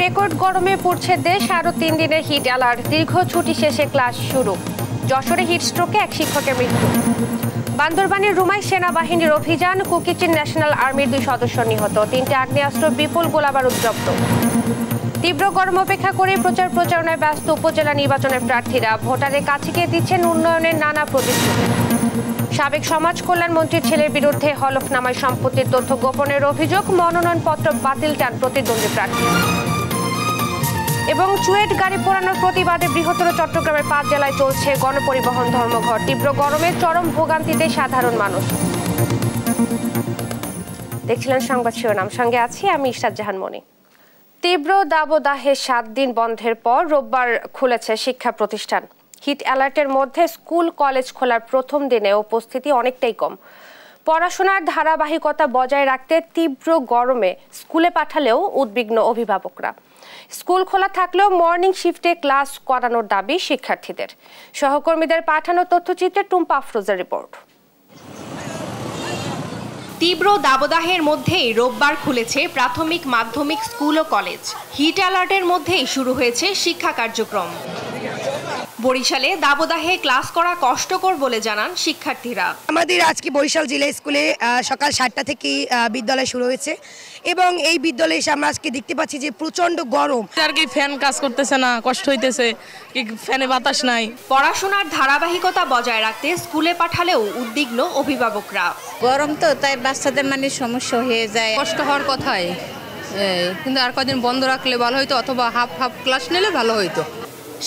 Record গরমে পড়ছে দেশ। আরও 3 দিনের হিট অ্যালার্ট। দীর্ঘ ছুটি শেষে ক্লাস শুরু। যশোরে হিট স্ট্রোকে এক শিক্ষকের মৃত্যু। বান্দরবানের রুমাই সেনাবাহিনীর অভিযান। কুকিচিন ন্যাশনাল আর্মির 2 সদস্য নিহত। 3টে আগ্নেয়াস্ত্র, বিপুল গোলাবারুদ জব্দ। তীব্র গরম উপেক্ষা করে প্রচারণায় ব্যস্ত উপজেলা নির্বাচনের প্রার্থীরা। ভোটারের কাছে গিয়ে দিচ্ছেন উন্নয়নের নানা প্রতিশ্রুতি। সাবেক সমাজ কল্যাণ মন্ত্রীর ছেলের বিরুদ্ধে হলফনামায় সম্পত্তির তথ্য গোপনের অভিযোগ। মনোনয়নপত্র বাতিল চান প্রতিদ্বন্দ্বী প্রার্থী। এবং চুয়েট গাড়ি পোড়ানোর প্রতিবাদে বৃহত্তর চট্টগ্রামের 5 জেলায় চলছে গণপরিবহন ধর্মঘট। তীব্র গরমে চরম ভোগান্তিতে সাধারণ মানুষ। দেখছিলেন সংবাদ শিরোনাম, সঙ্গে আছি আমি ইশরাত জাহান মনি। তীব্র দাবদাহে 7 দিন বন্ধের পর রোববার খুলেছে শিক্ষা প্রতিষ্ঠান। হিট অ্যালার্টের মধ্যে স্কুল কলেজ খোলার প্রথম দিনে উপস্থিতি অনেকটাই কম। পড়াশোনার ধারাবাহিকতা বজায় রাখতে তীব্র গরমে স্কুলে পাঠালেও উদ্বিগ্ন অভিভাবকরা। স্কুল খোলা থাকলেও মর্নিং শিফটে ক্লাস করানোর দাবি শিক্ষার্থীদের। সহকর্মীদের পাঠানো তথ্যচিত্রে টুম্পা আফরোজের রিপোর্ট। তীব্র দাবদাহের মধ্যেই রোববার খুলেছে প্রাথমিক, মাধ্যমিক স্কুল ও কলেজ। হিট অ্যালার্টের মধ্যেই শুরু হয়েছে শিক্ষা কার্যক্রম। বরিশালে দাবদাহে ক্লাস করা কষ্টকর বলে জানান শিক্ষার্থীরা। আমাদের আজকে বরিশাল জেলা স্কুলে সকাল 7টা থেকে বিদ্যালয় শুরু হয়েছে এবং এই বিদ্যালয়ে এসে আমরা আজকে দেখতে পাচ্ছি যে প্রচন্ড গরম। আর কি ফ্যান কাজ করতেছে না, কষ্ট হইতেছে, কি ফ্যানে বাতাস নাই। পড়াশোনার ধারাবাহিকতা বজায় রাখতে স্কুলে পাঠালেও উদ্বিগ্ন অভিভাবকরা। গরম তো, তাই বাচ্চাদের মানে সমস্যা হয়ে যায়। কষ্ট হওয়ার কথাই, কিন্তু আর কদিন বন্ধ রাখলে ভালো হইতো, অথবা হাফ ক্লাস নিলে ভালো হইতো।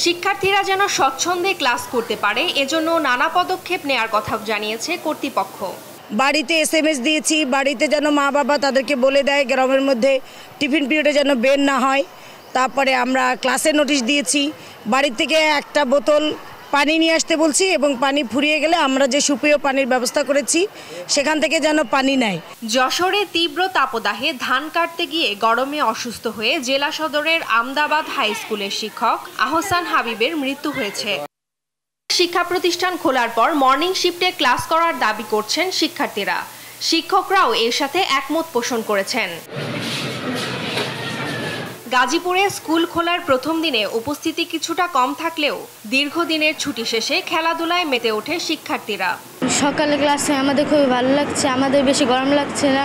শিক্ষার্থীরা যেন স্বচ্ছন্দে ক্লাস করতে পারে, এজন্য নানা পদক্ষেপ নেয়ার কথা জানিয়েছে কর্তৃপক্ষ। বাড়িতে SMS দিয়েছি, বাড়িতে যেন মা বাবা তাদেরকে বলে দেয় গরমের মধ্যে টিফিন পিরিয়ডে যেন বের না হয়। তারপরে আমরা ক্লাসে নোটিশ দিয়েছি, বাড়ি থেকে একটা বোতল পানি নিয়ে আসতে বলছি এবং পানি ফুরিয়ে গেলে আমরা যে সুপেয় পানির ব্যবস্থা করেছি সেখান থেকে যেন পানি নেয়। যশোরে তীব্র তাপদাহে ধান কাটতে গিয়ে গরমে অসুস্থ হয়ে জেলা সদরের আমদাবাদ হাই স্কুলের শিক্ষক আহসান হাবিবের মৃত্যু হয়েছে। শিক্ষা প্রতিষ্ঠান খোলার পর মর্নিং শিফটে ক্লাস করার দাবি করছেন শিক্ষার্থীরা। শিক্ষকরাও এর সাথে একমত পোষণ করেছেন। গাজীপুরে স্কুল খোলার প্রথম দিনে উপস্থিতি কিছুটা কম থাকলেও দীর্ঘদিনের ছুটি শেষে খেলাধুলায় মেতে ওঠে শিক্ষার্থীরা। সকালে ক্লাসে আমাদের খুবই ভালো লাগছে, আমাদের বেশি গরম লাগছে না,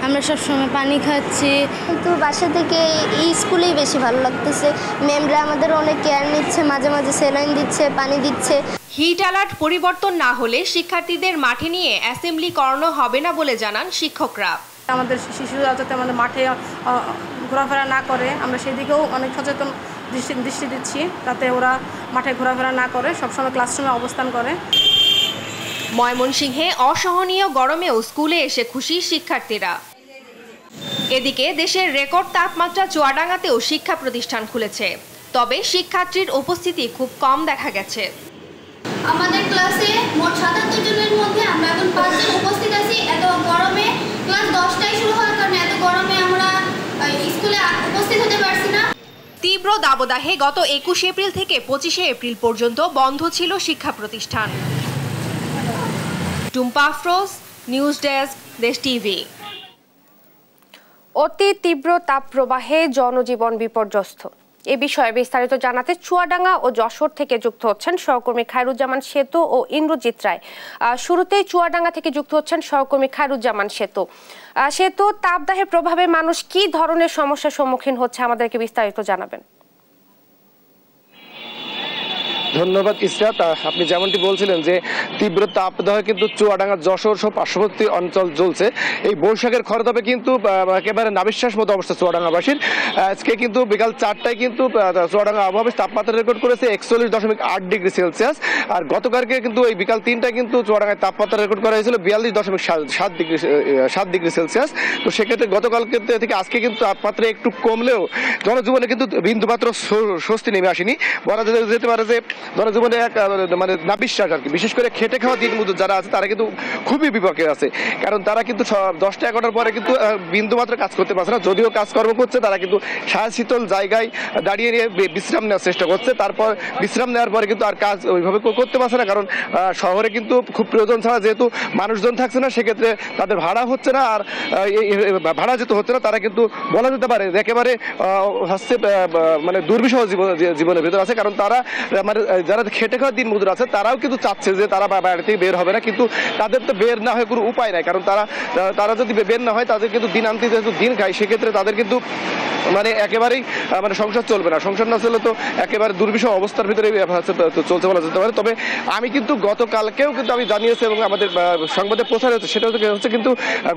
আমরা সবসময় পানি খাচ্ছি। কিন্তু বাসা থেকে এই স্কুলেই বেশি ভালো লাগতেছে। ম্যামরা আমাদের অনেক কেয়ার নিচ্ছে, মাঝে মাঝে স্যালাইন দিচ্ছে, পানি দিচ্ছে। হিট অ্যালার্ট পরিবর্তন না হলে শিক্ষার্থীদের মাঠে নিয়ে অ্যাসেম্বলি করানো হবে না বলে জানান শিক্ষকরা। আমাদের শিশুরা যাতে আমাদের মাঠে ঘোরাফেরা না করে, আমরা সেদিকেও অনেক সচেতন দৃষ্টি দিচ্ছি, যাতে ওরা মাঠে ঘোরাফেরা না করে, সবসময় ক্লাসরুমে অবস্থান করে। ময়মনসিংহে অসহনীয় গরমেও স্কুলে এসে খুশি শিক্ষার্থীরা। এদিকে দেশের রেকর্ড তাপমাত্রা চুয়াডাঙ্গাতেও শিক্ষা প্রতিষ্ঠান খুলেছে, তবে শিক্ষার্থীর উপস্থিতি খুব কম দেখা গেছে। আমাদের ক্লাসে মোট ৭৭ জনের মধ্যে আমরা এখন 5 জন উপস্থিত আছি। এত গরমে ক্লাস 10টায় শুরু হওয়ার কারণে এত গরমে আমরা স্কুলে উপস্থিত হতে পারছি না। তীব্র দাবদাহে গত 21 এপ্রিল থেকে 25 এপ্রিল পর্যন্ত বন্ধ ছিল শিক্ষা প্রতিষ্ঠান। টুম্পা আফরোজ, নিউজ ডেস্ক, দেশ টিভি। অতি তীব্র তাপপ্রবাহে জনজীবন বিপর্যস্ত। এ বিষয়ে বিস্তারিত জানাতে চুয়াডাঙ্গা ও যশোর থেকে যুক্ত হচ্ছেন সহকর্মী খায়রুজ্জামান সেতু ও ইন্দ্রজিৎ রায়। শুরুতেই চুয়াডাঙ্গা থেকে যুক্ত হচ্ছেন সহকর্মী খায়রুজ্জামান সেতু। সেতু, তাপদাহের প্রভাবে মানুষ কি ধরনের সমস্যার সম্মুখীন হচ্ছে আমাদেরকে বিস্তারিত জানাবেন। ধন্যবাদ ইসরাত। আপনি যেমনটি বলছিলেন যে তীব্র তাপদাহ কিন্তু চুয়াডাঙ্গা, যশোর সহ পার্শ্ববর্তী অঞ্চল জ্বলছে। এই বৈশাখের খরতাপে কিন্তু একেবারে নাবিশ্বাস মতো অবস্থা চুয়াডাঙ্গাবাসীর। আজকে কিন্তু বিকাল 4টায় কিন্তু চুয়াডাঙ্গা আবহাওয়া তাপমাত্রা রেকর্ড করেছে 41.8 ডিগ্রি সেলসিয়াস। আর গতকালকে কিন্তু এই বিকাল 3টায় কিন্তু চুয়াডাঙ্গায় তাপমাত্রা রেকর্ড করা হয়েছিল 42.7 ডিগ্রি সেলসিয়াস। তো সেক্ষেত্রে গতকালকে থেকে আজকে কিন্তু তাপমাত্রা একটু কমলেও জনজীবনে কিন্তু বিন্দুমাত্র স্বস্তি নেমে আসেনি। বলা যেতে পারে যে জনজীবনে এক মানে নাবিশ্বাস আর কি। বিশেষ করে খেটে খাওয়া দিনমজুর যারা আছে তারা কিন্তু খুবই বিপক্ষে আছে, কারণ তারা কিন্তু 10টা 11টার পরে কিন্তু বিন্দু মাত্র কাজ করতে পারছে না। যদিও কাজকর্ম করছে তারা কিন্তু ছায়া শীতল জায়গায় দাঁড়িয়ে নিয়ে বিশ্রাম নেওয়ার চেষ্টা করছে। তারপর বিশ্রাম নেওয়ার পরে কিন্তু আর কাজ ওইভাবে করতে পারছে না, কারণ শহরে কিন্তু খুব প্রয়োজন ছাড়া যেহেতু মানুষজন থাকছে না, সেক্ষেত্রে তাদের ভাড়া হচ্ছে না। আর ভাড়া যেহেতু হচ্ছে না, তারা কিন্তু বলা যেতে পারে একেবারে হচ্ছে মানে দুর্বিষহ জীবনের ভিতর আছে। কারণ তারা মানে যারা খেটে খাওয়ার দিন মজুর আছে তারাও কিন্তু চাচ্ছে যে তারা বাইরে থেকে বের হবে না, কিন্তু তাদের তো বের না হয়ে কোনো উপায় নাই। কারণ তারা যদি বের না হয়, তাদের কিন্তু দিন আনতে যেহেতু দিন খায়, সেক্ষেত্রে তাদের কিন্তু মানে একেবারেই মানে সংসার চলবে না। সংসার না চলে তো একেবারে দুর্বিষহ অবস্থার ভিতরে চলছে বলা যেতে পারে। তবে আমি কিন্তু গতকালকেও কিন্তু আমি জানিয়েছি এবং আমাদের সংবাদে প্রচার হচ্ছে, সেটা হচ্ছে কিন্তু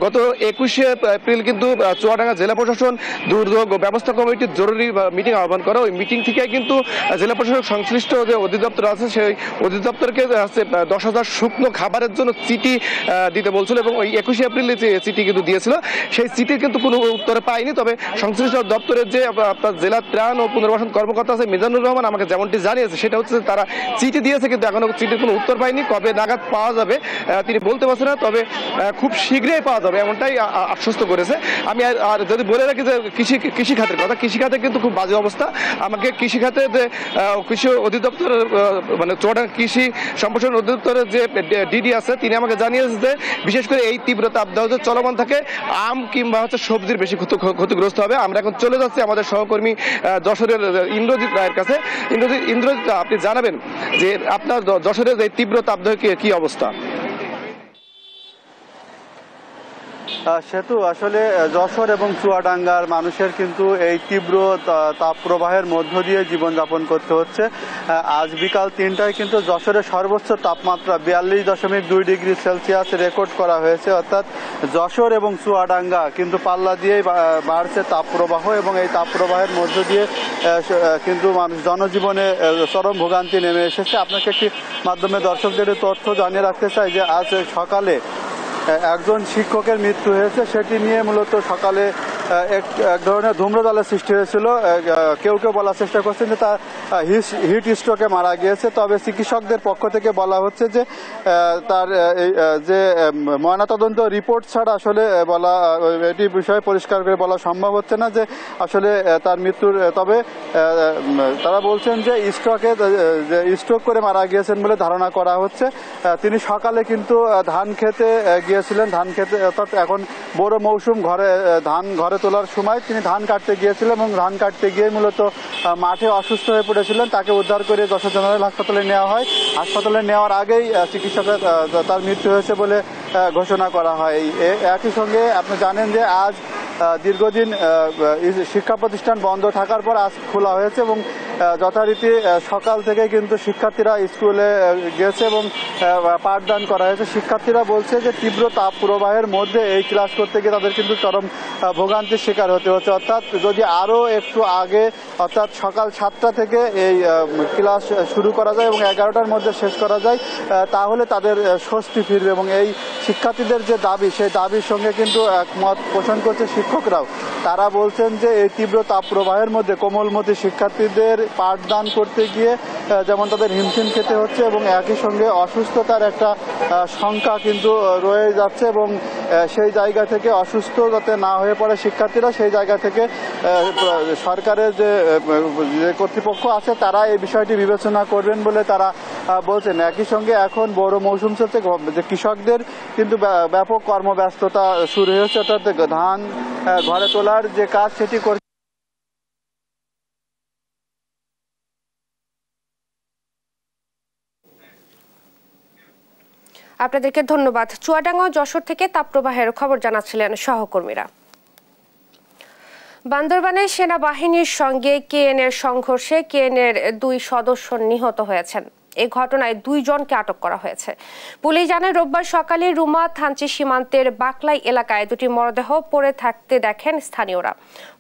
গত 21শে এপ্রিল কিন্তু চুয়াডাঙ্গা জেলা প্রশাসন দুর্যোগ ব্যবস্থা কমিটির জরুরি মিটিং আহ্বান করে। ওই মিটিং থেকে কিন্তু জেলা প্রশাসন সংশ্লিষ্ট যে অধিদপ্তর আছে সেই অধিদপ্তরকে 10,000 শুকনো খাবারের জন্য চিঠি দিতে বলছিল এবং ওই 21শে এপ্রিলে যে চিঠি কিন্তু দিয়েছিল, সেই চিঠির কিন্তু কোনো উত্তর পাইনি। তবে সংশ্লিষ্ট দপ্তরের যে আপনার জেলা ত্রাণ ও পুনর্বাসন কর্মকর্তা আছে মিজানুর রহমান আমাকে যেমনটি জানিয়েছে, সেটা হচ্ছে তারা চিঠি দিয়েছে কিন্তু এখনো চিঠির কোনো উত্তর পাইনি। কবে নাগাদ পাওয়া যাবে তিনি বলতে পারছেন না, তবে খুব শীঘ্রই পাওয়া যাবে এমনটাই আশ্বস্ত করেছে। আমি আর যদি বলে রাখি যে কৃষি খাতের কথা, কৃষি খাতে কিন্তু খুব বাজে অবস্থা। আমাকে কৃষি খাতে যে কৃষি অধিদপ্তরের মানে চুয়াডাঙ্গা কৃষি সম্প্রসারণ অধিদপ্তরের যে ডিডি আছে, তিনি আমাকে জানিয়েছে যে বিশেষ করে এই তীব্র তাপদাহ চলমান থাকে আম কিংবা হচ্ছে সবজির বেশি ক্ষতিগ্রস্ত হবে। আমরা এখন চলে যাচ্ছি আমাদের সহকর্মী যশোরের ইন্দ্রজিৎ রায়ের কাছে। ইন্দ্রজিৎ, আপনি জানাবেন যে আপনার যশোরের এই তীব্র তাপদাহ কি অবস্থা? সেতু আসলে যশোর এবং চুয়াডাঙ্গার মানুষের কিন্তু এই তীব্র তাপপ্রবাহের মধ্য দিয়ে জীবনযাপন করতে হচ্ছে। আজ বিকাল 3টায় কিন্তু যশোরের সর্বোচ্চ তাপমাত্রা 42.2 ডিগ্রি সেলসিয়াস রেকর্ড করা হয়েছে। অর্থাৎ যশোর এবং চুয়াডাঙ্গা কিন্তু পাল্লা দিয়েই বাড়ছে তাপপ্রবাহ এবং এই তাপপ্রবাহের মধ্য দিয়ে কিন্তু মানুষ জনজীবনে চরম ভোগান্তি নেমে এসেছে। আপনাকে একটি মাধ্যমে দর্শকদের তথ্য জানিয়ে রাখতে চাই যে আজ সকালে একজন শিক্ষকের মৃত্যু হয়েছে। সেটি নিয়ে মূলত সকালে এক ধরনের ধূম্রজালের সৃষ্টি হয়েছিল। কেউ কেউ বলার চেষ্টা করছেন যে তার হিট স্ট্রোকে মারা গিয়েছে। তবে চিকিৎসকদের পক্ষ থেকে বলা হচ্ছে যে তার যে ময়নাতদন্ত রিপোর্ট ছাড়া আসলে বলা এটি বিষয়ে পরিষ্কার করে বলা সম্ভব হচ্ছে না যে আসলে তার মৃত্যুর। তবে তারা বলছেন যে স্ট্রোক করে মারা গিয়েছেন বলে ধারণা করা হচ্ছে। তিনি সকালে কিন্তু ধান খেতে গিয়েছিলেন, ধান খেতে অর্থাৎ এখন বড় মৌসুম, ঘরে তোলার সময় তিনি ধান কাটতে গিয়েছিলেন এবং ধান কাটতে গিয়ে মূলত মাঠে অসুস্থ হয়ে পড়েছিলেন। তাকে উদ্ধার করে যশোর জেনারেল হাসপাতালে নেওয়া হয়। হাসপাতালে নেওয়ার আগেই চিকিৎসকের তার মৃত্যু হয়েছে বলে ঘোষণা করা হয়। একই সঙ্গে আপনি জানেন যে আজ দীর্ঘদিন শিক্ষা প্রতিষ্ঠান বন্ধ থাকার পর আজ খোলা হয়েছে এবং যথারীতি সকাল থেকে কিন্তু শিক্ষার্থীরা স্কুলে গেছে এবং পাঠদান করা হয়েছে। শিক্ষার্থীরা বলছে যে তীব্র তাপ প্রবাহের মধ্যে এই ক্লাস করতে গিয়ে তাদের কিন্তু চরম ভোগান্তির শিকার হতে হচ্ছে। অর্থাৎ যদি আরও একটু আগে অর্থাৎ সকাল 7টা থেকে এই ক্লাস শুরু করা যায় এবং 11টার মধ্যে শেষ করা যায়, তাহলে তাদের স্বস্তি ফিরবে এবং এই শিক্ষার্থীদের যে দাবি, সেই দাবির সঙ্গে কিন্তু একমত পোষণ করছে শিক্ষকরাও। তারা বলছেন যে এই তীব্র তাপ প্রবাহের মধ্যে কোমলমতি শিক্ষার্থীদের পাঠদান করতে গিয়ে যেমন তাদের হিমশিম খেতে হচ্ছে এবং একই সঙ্গে অসুস্থতার একটা সংখ্যা কিন্তু রয়ে যাচ্ছে এবং সেই জায়গা থেকে অসুস্থ যাতে না হয়ে পড়ে শিক্ষার্থীরা, সেই জায়গা থেকে সরকারের যে কর্তৃপক্ষ আছে তারা এই বিষয়টি বিবেচনা করবেন বলে তারা বলছেন। একই সঙ্গে এখন বড় মৌসুম চলছে, যে কৃষকদের কিন্তু ব্যাপক কর্মব্যস্ততা শুরু হয়েছে। অর্থাৎ ধান ঘরে তোলার যে কাজ সেটি করছে। আপনাদেরকে ধন্যবাদ। চুয়াডাঙ্গা ও যশোর থেকে তাপপ্রবাহের খবর জানাচ্ছিলেন সহকর্মীরা। বান্দরবানে সেনাবাহিনীর সঙ্গে কেএনএর সংঘর্ষে কেএনএর 2 সদস্য নিহত হয়েছেন। এই ঘটনায় 2 জনকে আটক করা হয়েছে। পুলিশ জানায় রোববার সকালে রুমা থানচি সীমান্তের বাকলাই এলাকায় দুটি মরদেহ পড়ে থাকতে দেখেন স্থানীয়রা।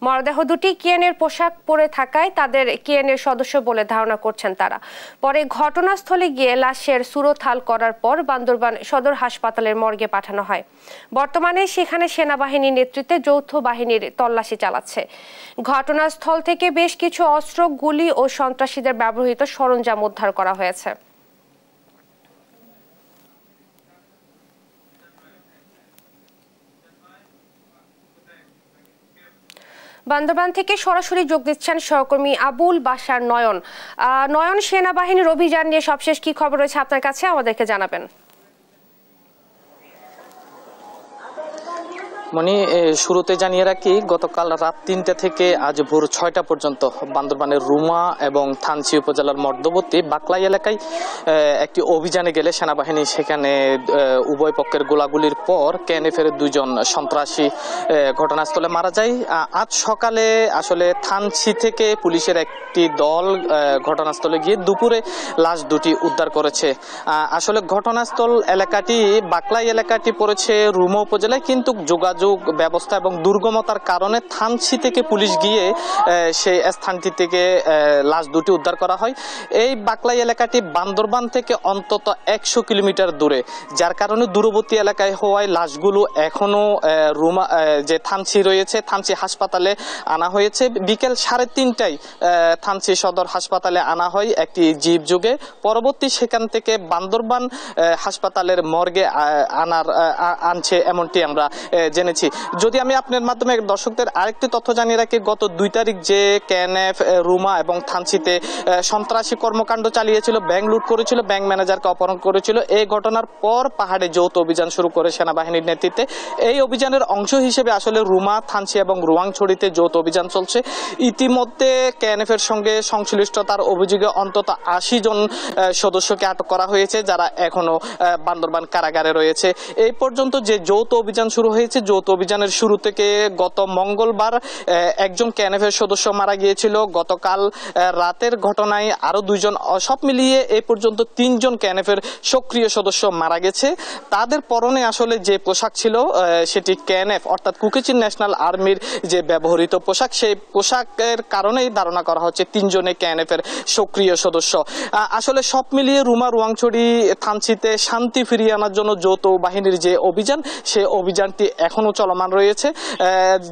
মরদেহ দুটি কেএনএর পোশাক পরে থাকায় তাদের কেএনএর সদস্য বলে ধারণা করছেন তারা। পরে ঘটনাস্থলে গিয়ে লাশের সুরতহাল করার পর বান্দরবান সদর হাসপাতালের মর্গে পাঠানো হয়। বর্তমানে সেখানে সেনাবাহিনীর নেতৃত্বে যৌথ বাহিনীর তল্লাশি চালাচ্ছে। ঘটনাস্থল থেকে বেশ কিছু অস্ত্র, গুলি ও সন্ত্রাসীদের ব্যবহৃত সরঞ্জাম উদ্ধার করা হয়েছে। বান্দরবান থেকে সরাসরি যোগ দিচ্ছেন সহকর্মী আবুল বাশার নয়ন। নয়ন, সেনাবাহিনীর অভিযান নিয়ে সবশেষ কি খবর রয়েছে আপনার কাছে, আমাদেরকে জানাবেন। মনি, শুরুতে জানিয়ে রাখি, গতকাল রাত 3টা থেকে আজ ভোর 6টা পর্যন্ত বান্দরবানের রুমা এবং থানচি উপজেলার মধ্যবর্তী বাকলাই এলাকায় একটি অভিযানে গেলে সেনাবাহিনী সেখানে উভয় পক্ষের গোলাগুলির পর কেএনএফের 2 জন সন্ত্রাসী ঘটনাস্থলে মারা যায়। আজ সকালে আসলে থানচি থেকে পুলিশের একটি দল ঘটনাস্থলে গিয়ে দুপুরে লাশ দুটি উদ্ধার করেছে। আসলে ঘটনাস্থল এলাকাটি বাকলাই এলাকাটি পড়েছে রুমা উপজেলায়, কিন্তু যোগাযোগ ব্যবস্থা এবং দুর্গমতার কারণে থানচি থেকে পুলিশ গিয়ে সেই স্থানটি থেকে লাশ দুটি উদ্ধার করা হয়। এই বাকলাই এলাকাটি বান্দরবান থেকে অন্তত 100 কিলোমিটার দূরে, যার কারণে দূরবর্তী এলাকায় হওয়ায় লাশগুলো এখনো রুমা যে থানচি রয়েছে থানচি হাসপাতালে আনা হয়েছে। বিকেল 3:30টায় থানচি সদর হাসপাতালে আনা হয় একটি জিপ যোগে। পরবর্তী সেখান থেকে বান্দরবান হাসপাতালের মর্গে আনছে এমনটি আমরা জেনেছি। যদি আমি আপনার মাধ্যমে দর্শকদের আরেকটি তথ্য জানিয়ে রাখি, গত 2 তারিখ যে কেএনএফ রুমা এবং থানচিতে সন্ত্রাসী কর্মকাণ্ড চালিয়েছিল, ব্যাংক লুট করেছিল, ব্যাংক ম্যানেজারকে অপহরণ করেছিল, এই ঘটনার পর পাহাড়ে যৌথ অভিযান শুরু করে সেনাবাহিনীর নেতৃত্বে। এই অভিযানের অংশ হিসেবে আসলে রুমা, থানচি এবং রুয়াংছড়িতে যৌথ অভিযান চলছে। ইতিমধ্যে কেএনএফ এর সঙ্গে সংশ্লিষ্টতার অভিযোগে অন্তত 80 জন সদস্যকে আটক করা হয়েছে, যারা এখনো বান্দরবান কারাগারে রয়েছে। এই পর্যন্ত যে যৌথ অভিযান শুরু হয়েছে, যৌথ অভিযানের শুরু থেকে গত মঙ্গলবার একজন কেএনএফের সদস্য মারা গিয়েছিল। গতকাল রাতের ঘটনায় আরো 2 জন, সব মিলিয়ে এই পর্যন্ত 3 জন কেএনএফের সক্রিয় সদস্য মারা গেছে। তাদের পরনে আসলে যে পোশাক ছিল সেটি কেএনএফ অর্থাৎ কুকিচিন ন্যাশনাল আর্মির যে ব্যবহৃত পোশাক, সেই পোশাকের কারণেই ধারণা করা হচ্ছে 3 জনে কেএনএফের সক্রিয় সদস্য। আসলে সব মিলিয়ে রুমা, রুয়াংছড়ি, থানচিতে শান্তি ফিরিয়ে আনার জন্য যৌথ বাহিনীর যে অভিযান, সেই অভিযানটি এখনো চলমান রয়েছে।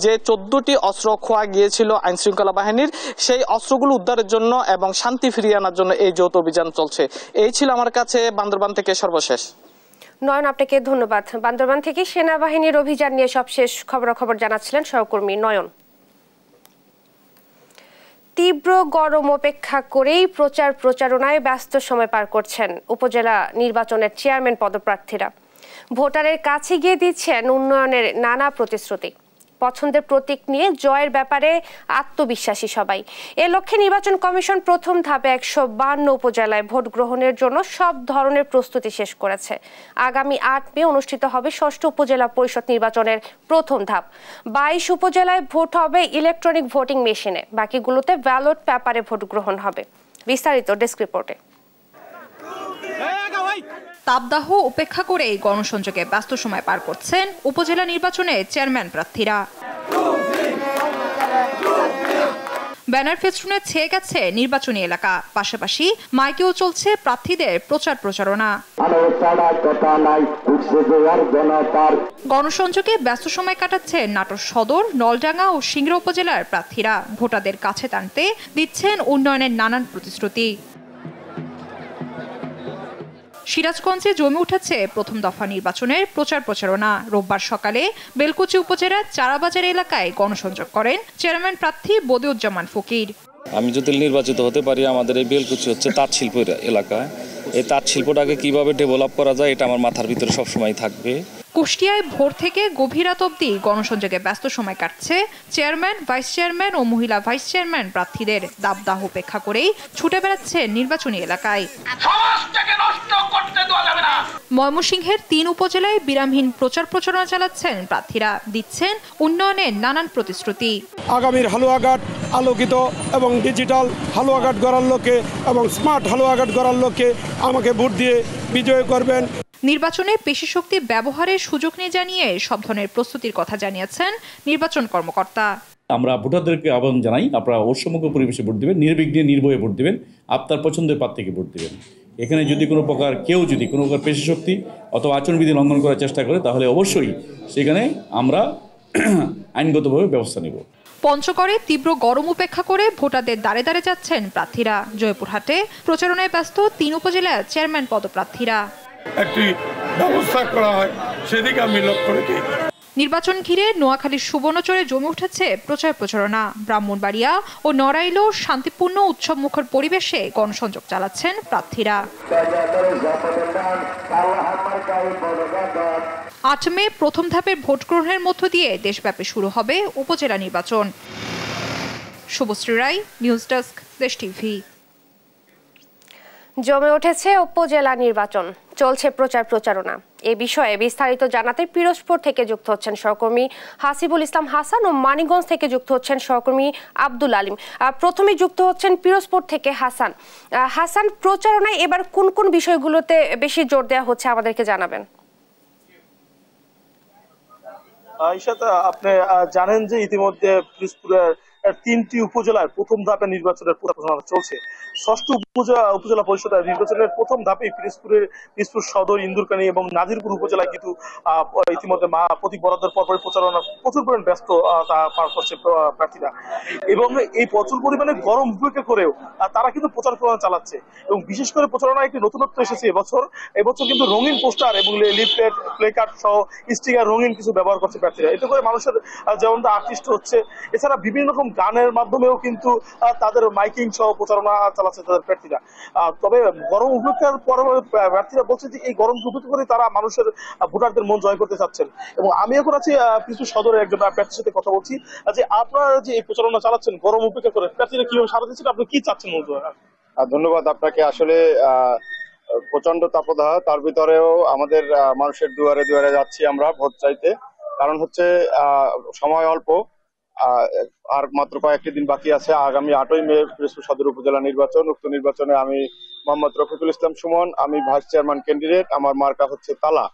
যে 14টি অস্ত্র খোয়া গিয়েছিল আইন শৃঙ্খলা বাহিনীর, সেই অস্ত্রগুলো উদ্ধারের জন্য এবং শান্তি ফিরিয়ে আনার জন্য এই যৌথ অভিযান চলছে। এই ছিল আমার কাছে বান্দরবান থেকে সর্বশেষ। নয়ন, আপনাকে ধন্যবাদ। বান্দরবান থেকে সেনাবাহিনীর অভিযান নিয়ে সবশেষ খবরাখবর জানাচ্ছিলেন সহকর্মী নয়ন। তীব্র গরম উপেক্ষা করেই প্রচারণায় ব্যস্ত সময় পার করছেন উপজেলা নির্বাচনের চেয়ারম্যান পদপ্রার্থীরা। ভোটারের কাছে গিয়ে দিচ্ছেন উন্নয়নের নানা প্রতিশ্রুতি। পছন্দের প্রতীক নিয়ে জয়ের ব্যাপারে আত্মবিশ্বাসী সবাই। এ লক্ষ্যে নির্বাচন কমিশন প্রথম ধাপে 152 উপজেলায় ভোট গ্রহণের জন্য সব ধরনের প্রস্তুতি শেষ করেছে। আগামী 8 মে অনুষ্ঠিত হবে 6ষ্ঠ উপজেলা পরিষদ নির্বাচনের প্রথম ধাপ। 22 উপজেলায় ভোট হবে ইলেকট্রনিক ভোটিং মেশিনে, বাকিগুলোতে ব্যালট পেপারে ভোট গ্রহণ হবে। বিস্তারিত ডেস্ক রিপোর্টে। তাপদাহ উপেক্ষা করে গণসংযোগে ব্যস্ত সময় পার করছেন উপজেলা নির্বাচনে চেয়ারম্যান প্রার্থীরা। ব্যানার ফেস্টুনে ছেয়ে গেছে নির্বাচনী এলাকা, পাশাপাশি মাইকেও চলছে প্রার্থীদের প্রচারণা। গণসংযোগে ব্যস্ত সময় কাটাচ্ছে নাটোর সদর, নলডাঙ্গা ও সিংড়া উপজেলার প্রার্থীরা। ভোটারদের কাছে টানতে দিচ্ছেন উন্নয়নের নানান প্রতিশ্রুতি। সিরাজগঞ্জে জমে উঠেছে প্রথম দফা নির্বাচনের প্রচারণা। রোববার সকালে বেলকুচি উপজেলার চারাবাজার এলাকায় গণসংযোগ করেন চেয়ারম্যান প্রার্থী বদিউজ্জামান ফকির। আমি যদি নির্বাচিত হতে পারি, আমাদের এই বেলকুচি হচ্ছে তাঁত শিল্পের এলাকা, এই তাঁত শিল্পটাকে কিভাবে ডেভেলপ করা যায় এটা আমার মাথার ভিতরে সবসময় থাকবে। কুষ্টিয়ায় ভোর থেকে গভীর রাত অবধি গণসংযোগে ব্যস্ত সময় কাটছে চেয়ারম্যান, ভাইস চেয়ারম্যান ও মহিলা ভাইস চেয়ারম্যান প্রার্থীদের। দাবদাহ উপেক্ষা করেই ছুটে বেড়াচ্ছে নির্বাচনী এলাকায়। ময়মনসিংহের ৩ উপজেলায় বিরামহীন প্রচার প্রচারণা চালাচ্ছেন প্রার্থীরা, দিচ্ছেন উন্নয়নের নানান প্রতিশ্রুতি। আগামীর হালুয়াঘাট আলোকিত এবং ডিজিটাল হালুয়াঘাট গড়ার লক্ষ্যে এবং স্মার্ট হালুয়াঘাট গড়ার লক্ষ্যে আমাকে ভোট দিয়ে বিজয় করবেন। নির্বাচনে পেশি শক্তি ব্যবহারের সুযোগ নিয়ে জানিয়ে সব ধরনের প্রস্তুতির কথা জানিয়েছেন নির্বাচন কর্মকর্তা। আমরা ভোটারদেরকে আহ্বান জানাই, আপনারা ঐক্যমুক্ত পরিবেশে ভোট দেবেন, নির্বিঘ্নে নির্ভয়ে ভোট দেবেন, আপনার পছন্দের প্রার্থীকে ভোট দেবেন। এখানে যদি কোনো প্রকার পেশি শক্তি অথবা আচরণবিধি লঙ্ঘন করার চেষ্টা করে তাহলে অবশ্যই সেখানে আমরা আইনগতভাবে ব্যবস্থা নেব। পঞ্চগড়ে তীব্র গরম উপেক্ষা করে ভোটারদের দ্বারে দ্বারে যাচ্ছেন প্রার্থীরা। জয়পুরহাটে প্রচারণায় ব্যস্ত ৩ উপজেলার চেয়ারম্যান পদপ্রার্থীরা। একটি ব্যবস্থা করা হয় সেদিকে আমি লক্ষ্য রেখে। নির্বাচন ঘিরে নোয়াখালীর সুবর্ণচরে জমে উঠেছে প্রচার প্রচারণা। ব্রাহ্মণবাড়িয়া ও নড়াইলেও শান্তিপূর্ণ উৎসবমুখর পরিবেশে গণসংযোগ চালাচ্ছেন প্রার্থীরা। ৮ মে প্রথম ধাপের ভোট গ্রহণের মধ্য দিয়ে দেশব্যাপী শুরু হবে উপজেলা নির্বাচন। শুভশ্রী রায়, নিউজ ডেস্ক, দেশ টিভি। জমে উঠেছে উপজেলা নির্বাচন, চলছে প্রচার প্রচারণা। এ বিষয়ে বিস্তারিত জানাতে পিরোজপুর থেকে যুক্ত হচ্ছেন সহকর্মী হাসিবুল ইসলাম হাসান ও মানিকগঞ্জ থেকে যুক্ত হচ্ছেন সহকর্মী আব্দুল আলিম। প্রথমে যুক্ত হচ্ছেন পিরোজপুর থেকে হাসান, প্রচারণায় এবার কোন কোন বিষয়গুলোতে বেশি জোর দেওয়া হচ্ছে আমাদেরকে জানাবেন। আপনি জানেন যে ইতিমধ্যে পিরোজপুরের 3টি উপজেলার প্রথম ধাপে নির্বাচনের প্রচারণা চলছে। 6টি উপজেলা পরিষদের নির্বাচনের প্রথম ধাপে পিরোজপুর সদর, ইন্দুরকানী এবং নাজিরপুর উপজেলায় কিন্তু ইতিমধ্যে প্রতীক বরাদ্দের পরপরই প্রচারণা প্রচুর পরিমাণ ব্যস্ত পার করছে প্রার্থীরা, এবং এই প্রচুর পরিমাণে গরম উপেক্ষা করেও তারা কিন্তু প্রচার প্রচারণা চালাচ্ছে। এবং বিশেষ করে প্রচারণায় একটি নতুনত্ব এসেছে এবছর কিন্তু রঙিন পোস্টার এবং লিফলেট, প্লেকার্ড সহ স্টিকার, রঙিন কিছু ব্যবহার করছে প্রার্থীরা। এতে করে মানুষের যেমনটা আকৃষ্ট হচ্ছে, এছাড়া বিভিন্ন রকম গানের মাধ্যমেও কিন্তু তাদের মাইকিং সহ প্রচারণা চালাচ্ছে তাদের প্রার্থীরা। তবে গরম উপেক্ষার পর প্রার্থীরা বলছে যে এই গরম উপেক্ষা করে তারা মানুষের ভোটারদের মন জয় করতে চাচ্ছেন। এবং আমি এখন আছি পিরোজপুর সদরের একজন প্রার্থীর সাথে কথা বলছি যে আপনারা যে এই প্রচারণা চালাচ্ছেন গরম উপেক্ষা করে, প্রার্থীরা কিভাবে সাড়া দিচ্ছেন, আপনি কি চাচ্ছেন? ধন্যবাদ আপনাকে। আসলে প্রচন্ড তাপদাহ, তার ভিতরেও আমাদের মানুষের দুয়ারে দুয়ারে যাচ্ছি আমরা ভোট চাইতে। কারণ হচ্ছে সময় অল্প, আর মাত্র কয়েকটি দিন বাকি আছে। আগামী 8ই মে পিরোজপুর সদর উপজেলা নির্বাচন। উক্ত নির্বাচনে আমি মোহাম্মদ রফিকুল ইসলাম সুমন, আমি ভাইস চেয়ারম্যান ক্যান্ডিডেট। আমার মার্কা হচ্ছে তালা।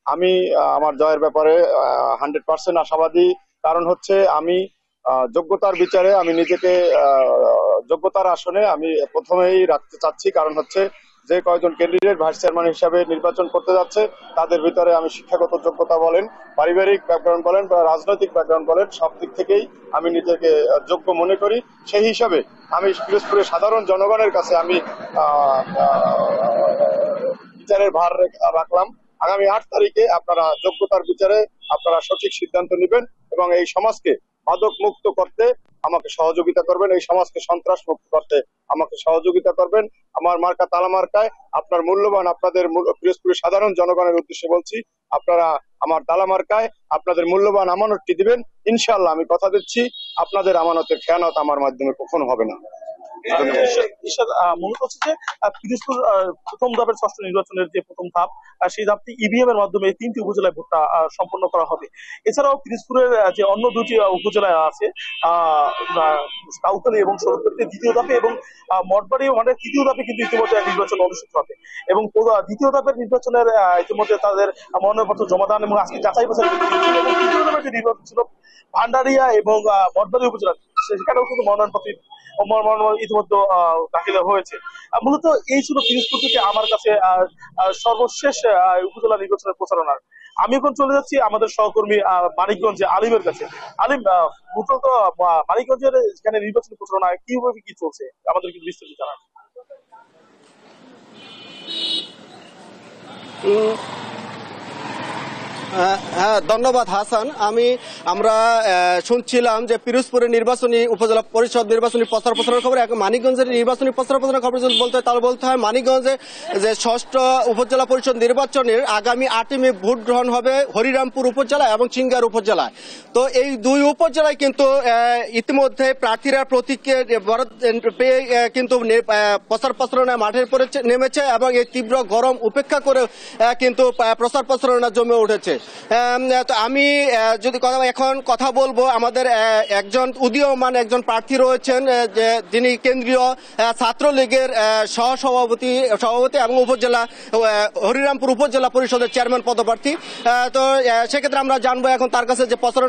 আমি আমার জয়ের ব্যাপারে 100% আশাবাদী। কারণ হচ্ছে আমি যোগ্যতার বিচারে আমি নিজেকে যোগ্যতার আসনে আমি প্রথমেই রাখতে চাচ্ছি। কারণ হচ্ছে যে কয়েকজন ক্যান্ডিডেট ভাইস চেয়ারম্যান হিসাবে নির্বাচন করতে যাচ্ছে তাদের ভিতরে আমি শিক্ষাগত যোগ্যতা বলেন, পারিবারিক ব্যাকগ্রাউন্ড বলেন বা রাজনৈতিক ব্যাকগ্রাউন্ড বলেন, সব দিক থেকেই আমি নিজেকে যোগ্য মনে করি। সেই হিসাবে আমি পিরোজপুরের সাধারণ জনগণের কাছে আমি বিচারের ভার রাখলাম। আগামী 8 তারিখে আপনারা যোগ্যতার বিচারে আপনারা সঠিক সিদ্ধান্ত নেবেন এবং এই সমাজকে মাদক মুক্ত করতে আমাকে সহযোগিতা করবেন, এই সমাজকে সন্ত্রাস মুক্ত করতে আমাকে সহযোগিতা করবেন। আমার মার্কা তালা মার্কায় আপনার মূল্যবান, আপনাদের পিরোজপুরের সাধারণ জনগণের উদ্দেশ্যে বলছি, আপনারা আমার তালা মার্কায় আপনাদের মূল্যবান আমানতটি দিবেন। ইনশাআল্লাহ আমি কথা দিচ্ছি আপনাদের আমানতের খেয়ানত আমার মাধ্যমে কখনো হবে না। মূলত হচ্ছে যে পিরোজপুর প্রথম ধাপের 6টি নির্বাচনের যে প্রথম ধাপ, সেই ধাপটি ইভিএম এর মাধ্যমে 3টি উপজেলায় ভোটটা সম্পন্ন করা হবে। এছাড়াও পিরোজপুরের যে অন্য 2টি উপজেলায় আছে কাউখালী এবং শরৎপুরে 2য় ধাপে এবং মঠবাড়ি ও 3য় ধাপে কিন্তু ইতিমধ্যে নির্বাচন অনুষ্ঠিত হবে। এবং 2য় ধাপের নির্বাচনের ইতিমধ্যে তাদের মনোনয়নপত্র জমা দান এবং আজকে যাচাই বাছাই এবং 3য় ধাপের যে নির্বাচন ছিল ভান্ডারিয়া এবং মঠবাড়ি উপজেলা, সেখানেও কিন্তু মনোনয়নপত্র ইতিমধ্যে দাখিল হয়েছে। মূলত এই ছিল পিরোজপুর থেকে আমার কাছে সর্বশেষ উপজেলা নির্বাচনের প্রচারণার। আমি এখন চলে যাচ্ছি আমাদের সহকর্মী মানিকগঞ্জে আলিমের কাছে। আলিম, মূলত মানিকগঞ্জের যেখানে নির্বাচনী প্রচারণা কিভাবে কি চলছে আমাদের কিন্তু বিস্তারিত জানান। হ্যাঁ, ধন্যবাদ হাসান। আমরা শুনছিলাম যে পিরোজপুরের নির্বাচনী উপজেলা পরিষদ নির্বাচনী প্রচার প্রচারের খবর, এখন মানিকগঞ্জের নির্বাচনী প্রচার প্রচারের খবর যদি বলতে হয় তাহলে বলতে হয় মানিকগঞ্জে যে ৬ষ্ঠ উপজেলা পরিষদ নির্বাচনের আগামী ৮ই মে ভোট গ্রহণ হবে হরিরামপুর উপজেলা এবং সিংগার উপজেলায়। তো এই দুই উপজেলায় কিন্তু ইতিমধ্যে প্রার্থীরা প্রতীকের বরাদ পেয়ে কিন্তু প্রচার প্রচারণায় মাঠের পরে নেমেছে এবং এই তীব্র গরম উপেক্ষা করে কিন্তু প্রচার প্রচারণা জমে উঠেছে। তো আমি যদি এখন কথা বলবো, আমাদের একজন উদীয়মান একজন প্রার্থী রয়েছেন যিনি কেন্দ্রীয় ছাত্রলীগের সভাপতি এবং উপজেলা হরিরামপুর উপজেলা পরিষদের চেয়ারম্যান পদপ্রার্থী। তো সেক্ষেত্রে আমরা জানবো এখন তার কাছে যে প্রচার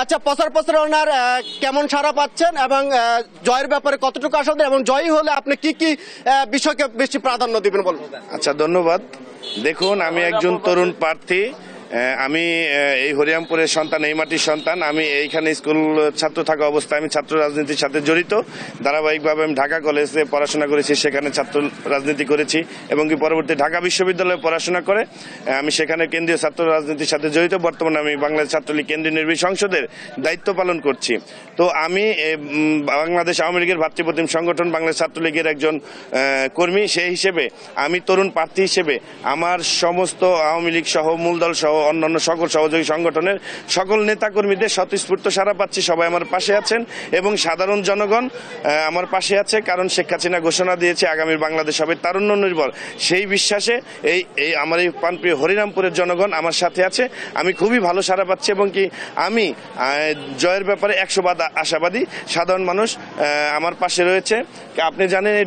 আচ্ছা প্রচার প্রচারণার কেমন সাড়া পাচ্ছেন এবং জয়ের ব্যাপারে কতটুকু আশা এবং জয়ী হলে আপনি কি কি বিষয়কে বেশি প্রাধান্য দিবেন বলুন। আচ্ছা, ধন্যবাদ। দেখুন, আমি একজন তরুণ প্রার্থী। আমি এই হরিরামপুরের সন্তান, এই মাটির সন্তান। আমি এইখানে স্কুল ছাত্র থাকা অবস্থায় আমি ছাত্র রাজনীতির সাথে জড়িত। ধারাবাহিকভাবে আমি ঢাকা কলেজে পড়াশোনা করেছি, সেখানে ছাত্র রাজনীতি করেছি এবং কি পরবর্তী ঢাকা বিশ্ববিদ্যালয়ে পড়াশোনা করে আমি সেখানে কেন্দ্রীয় ছাত্র রাজনীতির সাথে জড়িত। বর্তমানে আমি বাংলাদেশ ছাত্রলীগ কেন্দ্রীয় নির্বাহী সংসদের দায়িত্ব পালন করছি। তো আমি বাংলাদেশ আওয়ামী লীগের ভাতৃপ্রতিম সংগঠন বাংলাদেশ ছাত্রলীগের একজন কর্মী। সেই হিসেবে আমি তরুণ প্রার্থী হিসেবে আমার সমস্ত আওয়ামী লীগ সহ মূলদল সহ অন্যান্য সকল সহযোগী সংগঠনের সকল নেতাকর্মীদের স্বতঃস্ফূর্ত সাড়া পাচ্ছি। সবাই আমার পাশে আছেন এবং সাধারণ জনগণ আমার পাশে আছে, কারণ শেখ হাসিনা ঘোষণা দিয়েছে আগামীর বাংলাদেশ হবে তারুণ্য নির্ভর। সেই বিশ্বাসে এই আমার এই প্রাণপ্রিয় হরিরামপুরের জনগণ আমার সাথে আছে। আমি খুবই ভালো সাড়া পাচ্ছি এবং কি আমি জয়ের ব্যাপারে 100% আশাবাদী। সাধারণ মানুষ আমার পাশে রয়েছে। আপনি জানেন এই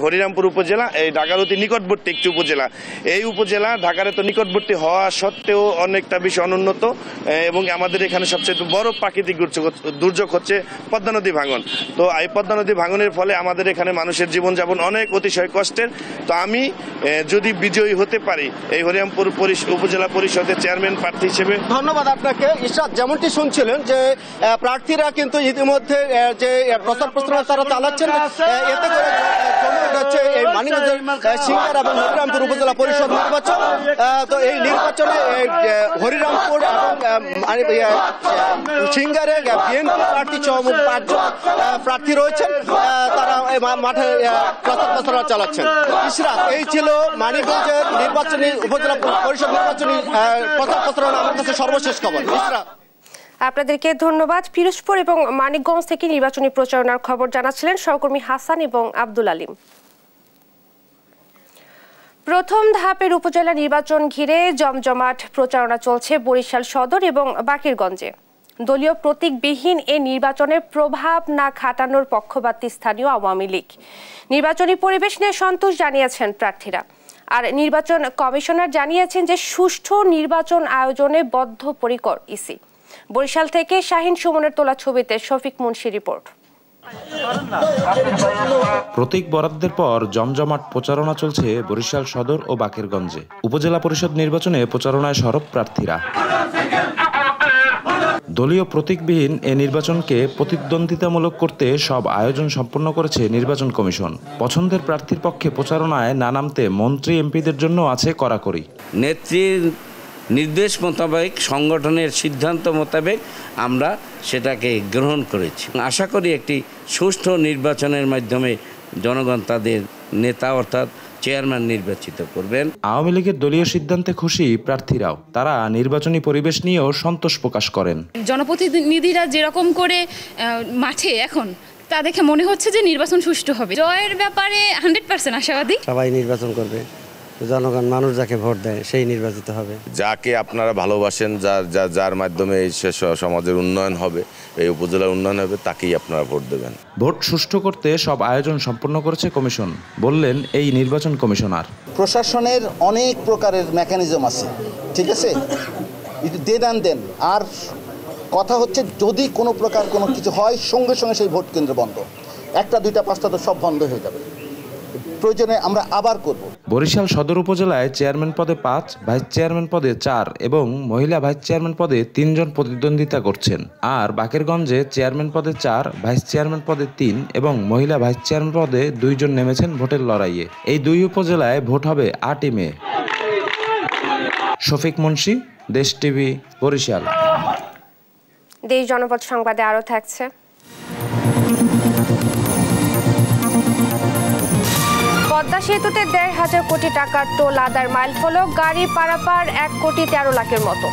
হরিরামপুর উপজেলা এই ঢাকার অতি নিকটবর্তী একটি উপজেলা। এই উপজেলা ঢাকার এত নিকটবর্তী হওয়া সত্ত্বেও অনেকটা বেশি অনুন্নত এবং আমাদের এখানে সবচেয়ে বড় প্রাকৃতিক দুর্যোগ হচ্ছে পদ্মা নদী ভাঙন। তো এই পদ্মা নদী ভাঙনের ফলে আমাদের এখানে মানুষের জীবনযাপন অনেক অতিশয় কষ্টের। তো আমি যদি বিজয়ী হতে পারি এই হরিরামপুর উপজেলা পরিষদের চেয়ারম্যান প্রার্থী হিসেবে। ধন্যবাদ আপনাকে। ইশরাত, যেমনটি শুনছিলেন যে প্রার্থীরা কিন্তু ইতিমধ্যে যে প্রচার প্রচারণা তারা চালাচ্ছেন, এতে করে জমে উঠেছে এই মানিকগঞ্জের সিংগার এবং হরিরামপুর উপজেলা পরিষদ নির্বাচন। তো এই নির্বাচনে হরিরামপুর এবং সিংগারে বিএনপি প্রার্থী সহ 5জন প্রার্থী রয়েছেন, তারা মাঠে প্রচার প্রচারণা চালাচ্ছেন। ইশরাত, এই ছিল মানিকগঞ্জের নির্বাচনী উপজেলা পরিষদ নির্বাচনী প্রচার প্রচারণা আমার কাছে সর্বশেষ খবর। ইশরাত, আপনাদেরকে ধন্যবাদ। পিরোজপুর এবং মানিকগঞ্জ থেকে নির্বাচনী প্রচারণার খবর জানাচ্ছিলেন সহকর্মী হাসান এবং আব্দুল আলিম। প্রথম ধাপের উপজেলা নির্বাচন ঘিরে জমজমাট প্রচারণা চলছে বরিশাল সদর এবং বাকেরগঞ্জে। দলীয় প্রতীকবিহীন এ নির্বাচনে প্রভাব না খাটানোর পক্ষপাতী স্থানীয় আওয়ামী লীগ। নির্বাচনী পরিবেশ নিয়ে সন্তোষ জানিয়েছেন প্রার্থীরা। আর নির্বাচন কমিশনার জানিয়েছেন যে সুষ্ঠু নির্বাচন আয়োজনে বদ্ধপরিকর ইসি। বরিশাল থেকে শাহিন সুমনের তোলা ছবিতে শফিক মুন্সি রিপোর্ট। প্রতীক বরাদ্দের পর জমজমাট প্রচারণা চলছে বরিশাল সদর ও বাকেরগঞ্জে। উপজেলা পরিষদ নির্বাচনে প্রচারণায় সরব প্রার্থীরা। দলীয় প্রতীকবিহীন এ নির্বাচনকে প্রতিদ্বন্দ্বিতামূলক করতে সব আয়োজন সম্পন্ন করেছে নির্বাচন কমিশন। পছন্দের প্রার্থীর পক্ষে প্রচারণায় না নামতে মন্ত্রী এমপিদের জন্য আছে কড়াকড়ি। নেত্রীর নির্দেশ মোতাবেক, সংগঠনের সিদ্ধান্ত মোতাবেক আমরা সেটাকে গ্রহণ করেছি। আশা করি একটি সুষ্ঠু নির্বাচনের মাধ্যমে জনগণ তাদের নেতা অর্থাৎ চেয়ারম্যান নির্বাচিত করবেন। আওয়ামী লীগের দলীয় সিদ্ধান্তে খুশি প্রার্থীরাও। তারা নির্বাচনী পরিবেশ নিয়েও সন্তোষ প্রকাশ করেন। জনপ্রতিনিধিরা যেরকম করে মাঠে এখন, তা দেখে মনে হচ্ছে যে নির্বাচন সুষ্ঠু হবে। জয়ের ব্যাপারে 100% আশাবাদী। সবাই নির্বাচন করবে, জনগণ মানুষ যাকে ভোট দেয় সেই নির্বাচিত হবে। যাকে আপনারা ভালোবাসেন, যার মাধ্যমে এই সমাজের উন্নয়ন হবে, এই উপজেলার উন্নয়ন হবে, তাকেই আপনারা ভোট দেবেন। ভোট সুষ্ঠু করতে সব আয়োজন সম্পন্ন করেছে কমিশন, বললেন এই নির্বাচন কমিশনার। প্রশাসনের অনেক প্রকারের মেকানিজম আছে, ঠিক আছে, দেন আর কথা হচ্ছে যদি কোনো প্রকার কোনো কিছু হয় সঙ্গে সঙ্গে সেই ভোট কেন্দ্র বন্ধ। 1টা 2টা 5টা তো সব বন্ধ হয়ে যাবে, প্রয়োজনে আমরা আবার করব। বরিশাল সদর উপজেলায় চেয়ারম্যান পদে 5, ভাইস চেয়ারম্যান পদে 4 এবং মহিলা ভাইস চেয়ারম্যান পদে 3 জন প্রতিদ্বন্দ্বিতা করছেন। আর বাকেরগঞ্জে চেয়ারম্যান পদে 4, ভাইস চেয়ারম্যান পদে 3 এবং মহিলা ভাইস চেয়ারম্যান পদে 2 জন নেমেছেন ভোটের লড়াইয়ে। এই 2 উপজেলায় ভোট হবে 8ই মে। শফিক মুন্সি, দেশ টিভি, বরিশাল। দেশ জনপদ সংবাদে আরো থাকছে। পদ্মা সেতুতে ১,৫০০ কোটি টাকার টোল আদার মাইল ফলক, গাড়ি পারাপার ১,১৩,০০,০০০ মতো।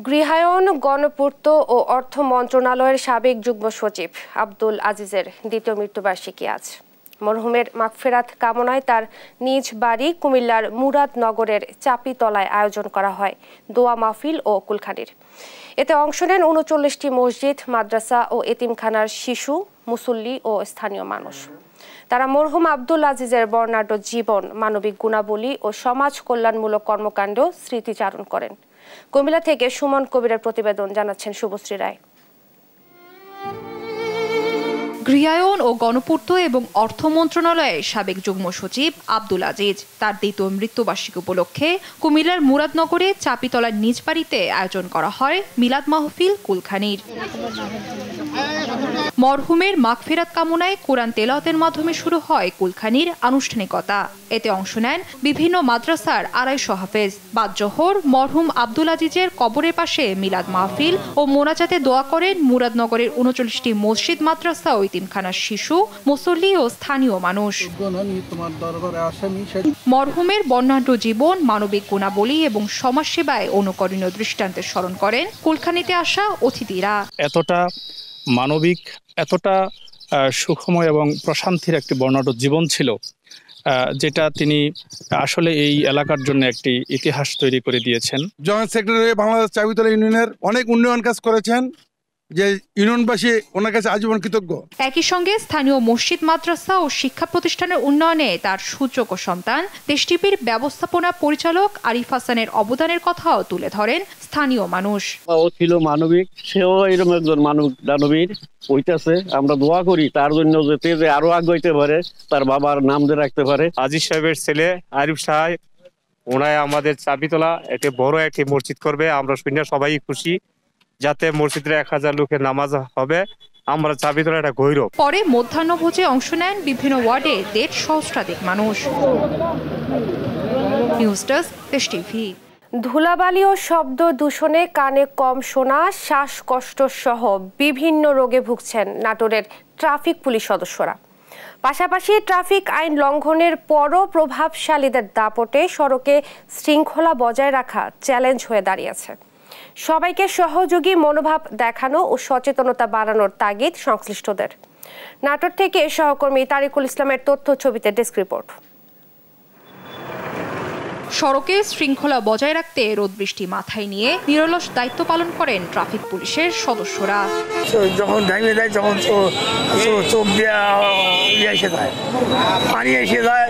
গৃহায়ন, গণপূর্ত ও অর্থ মন্ত্রণালয়ের সাবেক যুগ্ম সচিব আব্দুল আজিজের দ্বিতীয় মৃত্যুবার্ষিকী আজ। মরহুমের মাগফিরাত কামনায় তার নিজ বাড়ি কুমিল্লার মুরাদনগরের চাপিতলায় আয়োজন করা হয় দোয়া মাহফিল ও কুলখানির। এতে অংশ নেন ৩৯টি মসজিদ, মাদ্রাসা ও এতিমখানার শিশু, মুসল্লি ও স্থানীয় মানুষ। তারা মরহুম আব্দুল আজিজের বর্ণাঢ্য জীবন, মানবিক গুণাবলী ও সমাজ কল্যাণমূলক কর্মকাণ্ড স্মৃতিচারণ করেন। কুমিল্লা থেকে সুমন কবিরের প্রতিবেদন, জানাচ্ছেন শুভশ্রী রায়। গৃহায়ন ও গণপূর্ত এবং অর্থ মন্ত্রণালয়ের সাবেক যুগ্ম সচিব আব্দুল আজিজ তার দ্বিতীয় মৃত্যুবার্ষিকী উপলক্ষে কুমিল্লার মুরাদনগরে চাপিতলার নিজ বাড়িতে আয়োজন করা হয় মিলাদ মাহফিল কুলখানির। মরহুমের মাগফিরাত কামনায় কোরআন তেলাওয়াতের মাধ্যমে শুরু হয় কুলখানির আনুষ্ঠানিকতা। এতে অংশ নেন বিভিন্ন মাদ্রাসার ২৫০ হাফেজ। বাদ জোহর মরহুম আব্দুল আজিজের কবরের পাশে মিলাদ মাহফিল ও মোনাজাতে দোয়া করেন মুরাদনগরের ৩৯টি মসজিদ, মাদ্রাসা ও এতিমখানার শিশু, মুসল্লি ও স্থানীয় মানুষ। মরহুমের বর্ণাঢ্য জীবন, মানবিক গুণাবলী এবং সমাজসেবায় অনুকরণীয় দৃষ্টান্তের স্মরণ করেন কুলখানিতে আসা অতিথিরা। এতটা মানবিক, এতটা সুখময় এবং প্রশান্তির একটি বর্ণাঢ্য জীবন ছিল, যেটা তিনি আসলে এই এলাকার জন্য একটি ইতিহাস তৈরি করে দিয়েছেন। জয়েন্ট সেক্রেটারি বাংলাদেশ চাপিতলা ইউনিয়নের অনেক উন্নয়ন কাজ করেছেন, যে ইউনিয়নবাসী ওনার কাছে আজীবন কৃতজ্ঞ। একই সঙ্গে স্থানীয় মসজিদ, মাদ্রাসা ও শিক্ষা প্রতিষ্ঠানের উন্নয়নে তার সুযোগ্য সন্তান দেশ টিভির ব্যবস্থাপনা পরিচালক আরিফ হাসানের অবদানের কথাও তুলে ধরেন স্থানীয় মানুষ। ও ছিল মানবিক, সেও এরকম একজন মানবিক দানবীর হইতেছে। আমরা দোয়া করি তার জন্য, যে আরো আগাইতে পারে, তার বাবার নাম দিয়ে রাখতে পারে। আজিজ সাহেবের ছেলে আরিফ সাহেব, ওনায় আমাদের চাপিতলা একটি বড় একটি মসজিদ করবে। আমরা শুনে সবাই খুশি, যাতে মসজিদের ১,০০০ লোকের নামাজ হবে। আমরা চাপিতলা একটা গৌরব। পরে মধ্যাহ্নভোজে অংশ নেন বিভিন্ন ওয়ার্ডে ১৫০ সহস্রাধিক মানুষ। নিউজ ডেস্ক, দেশ টিভি। ধুলাবালি ও শব্দ দূষণে কানে কম শোনা, শ্বাসকষ্ট সহ বিভিন্ন রোগে ভুগছেন নাটোরের ট্রাফিক পুলিশ সদস্যরা। পাশাপাশি ট্রাফিক আইন লঙ্ঘনের পরও প্রভাবশালীদের দাপটে সড়কে শৃঙ্খলা বজায় রাখা চ্যালেঞ্জ হয়ে দাঁড়িয়েছে। সবাইকে সহযোগী মনোভাব দেখানো ও সচেতনতা বাড়ানোর তাগিদ সংশ্লিষ্টদের। নাটোর থেকে সহকর্মী তারিকুল ইসলামের তথ্য ছবিতে ডেস্ক রিপোর্ট। সড়কে শৃঙ্খলা বজায় রাখতে রোদ বৃষ্টি মাথায় নিয়ে নিরলস দায়িত্ব পালন করেন ট্রাফিক পুলিশের সদস্যরা। যখন ঘামে যায়, যখন চোখ দিয়ে এসে যায়, পানি এসে যায়,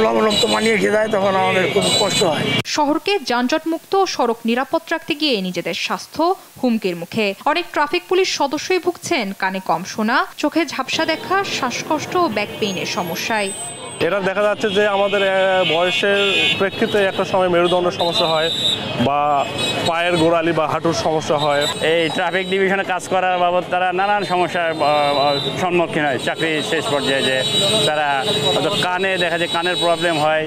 লবণাক্ত পানি এসে যায়, তখন আমাদের খুব কষ্ট হয়। শহরকে যানজটমুক্ত সড়ক নিরাপদ রাখতে গিয়ে নিজেদের স্বাস্থ্য হুমকির মুখে। অনেক ট্রাফিক পুলিশ সদস্যই ভুগছেন কানে কম শোনা, চোখে ঝাপসা দেখা, শ্বাসকষ্ট ও ব্যাক পেইনের সমস্যায়। এটা দেখা যাচ্ছে যে আমাদের বয়সের প্রেক্ষিতে একটা সময় মেরুদণ্ডের সমস্যা হয়, বা পায়ের গোড়ালি বা হাঁটুর সমস্যা হয়। এই ট্রাফিক ডিভিশনে কাজ করার বাবদ তারা নানান সমস্যার সম্মুখীন হয়। চাকরি শেষ পর্যায়ে যে তারা কানে দেখা যায় কানের প্রবলেম হয়,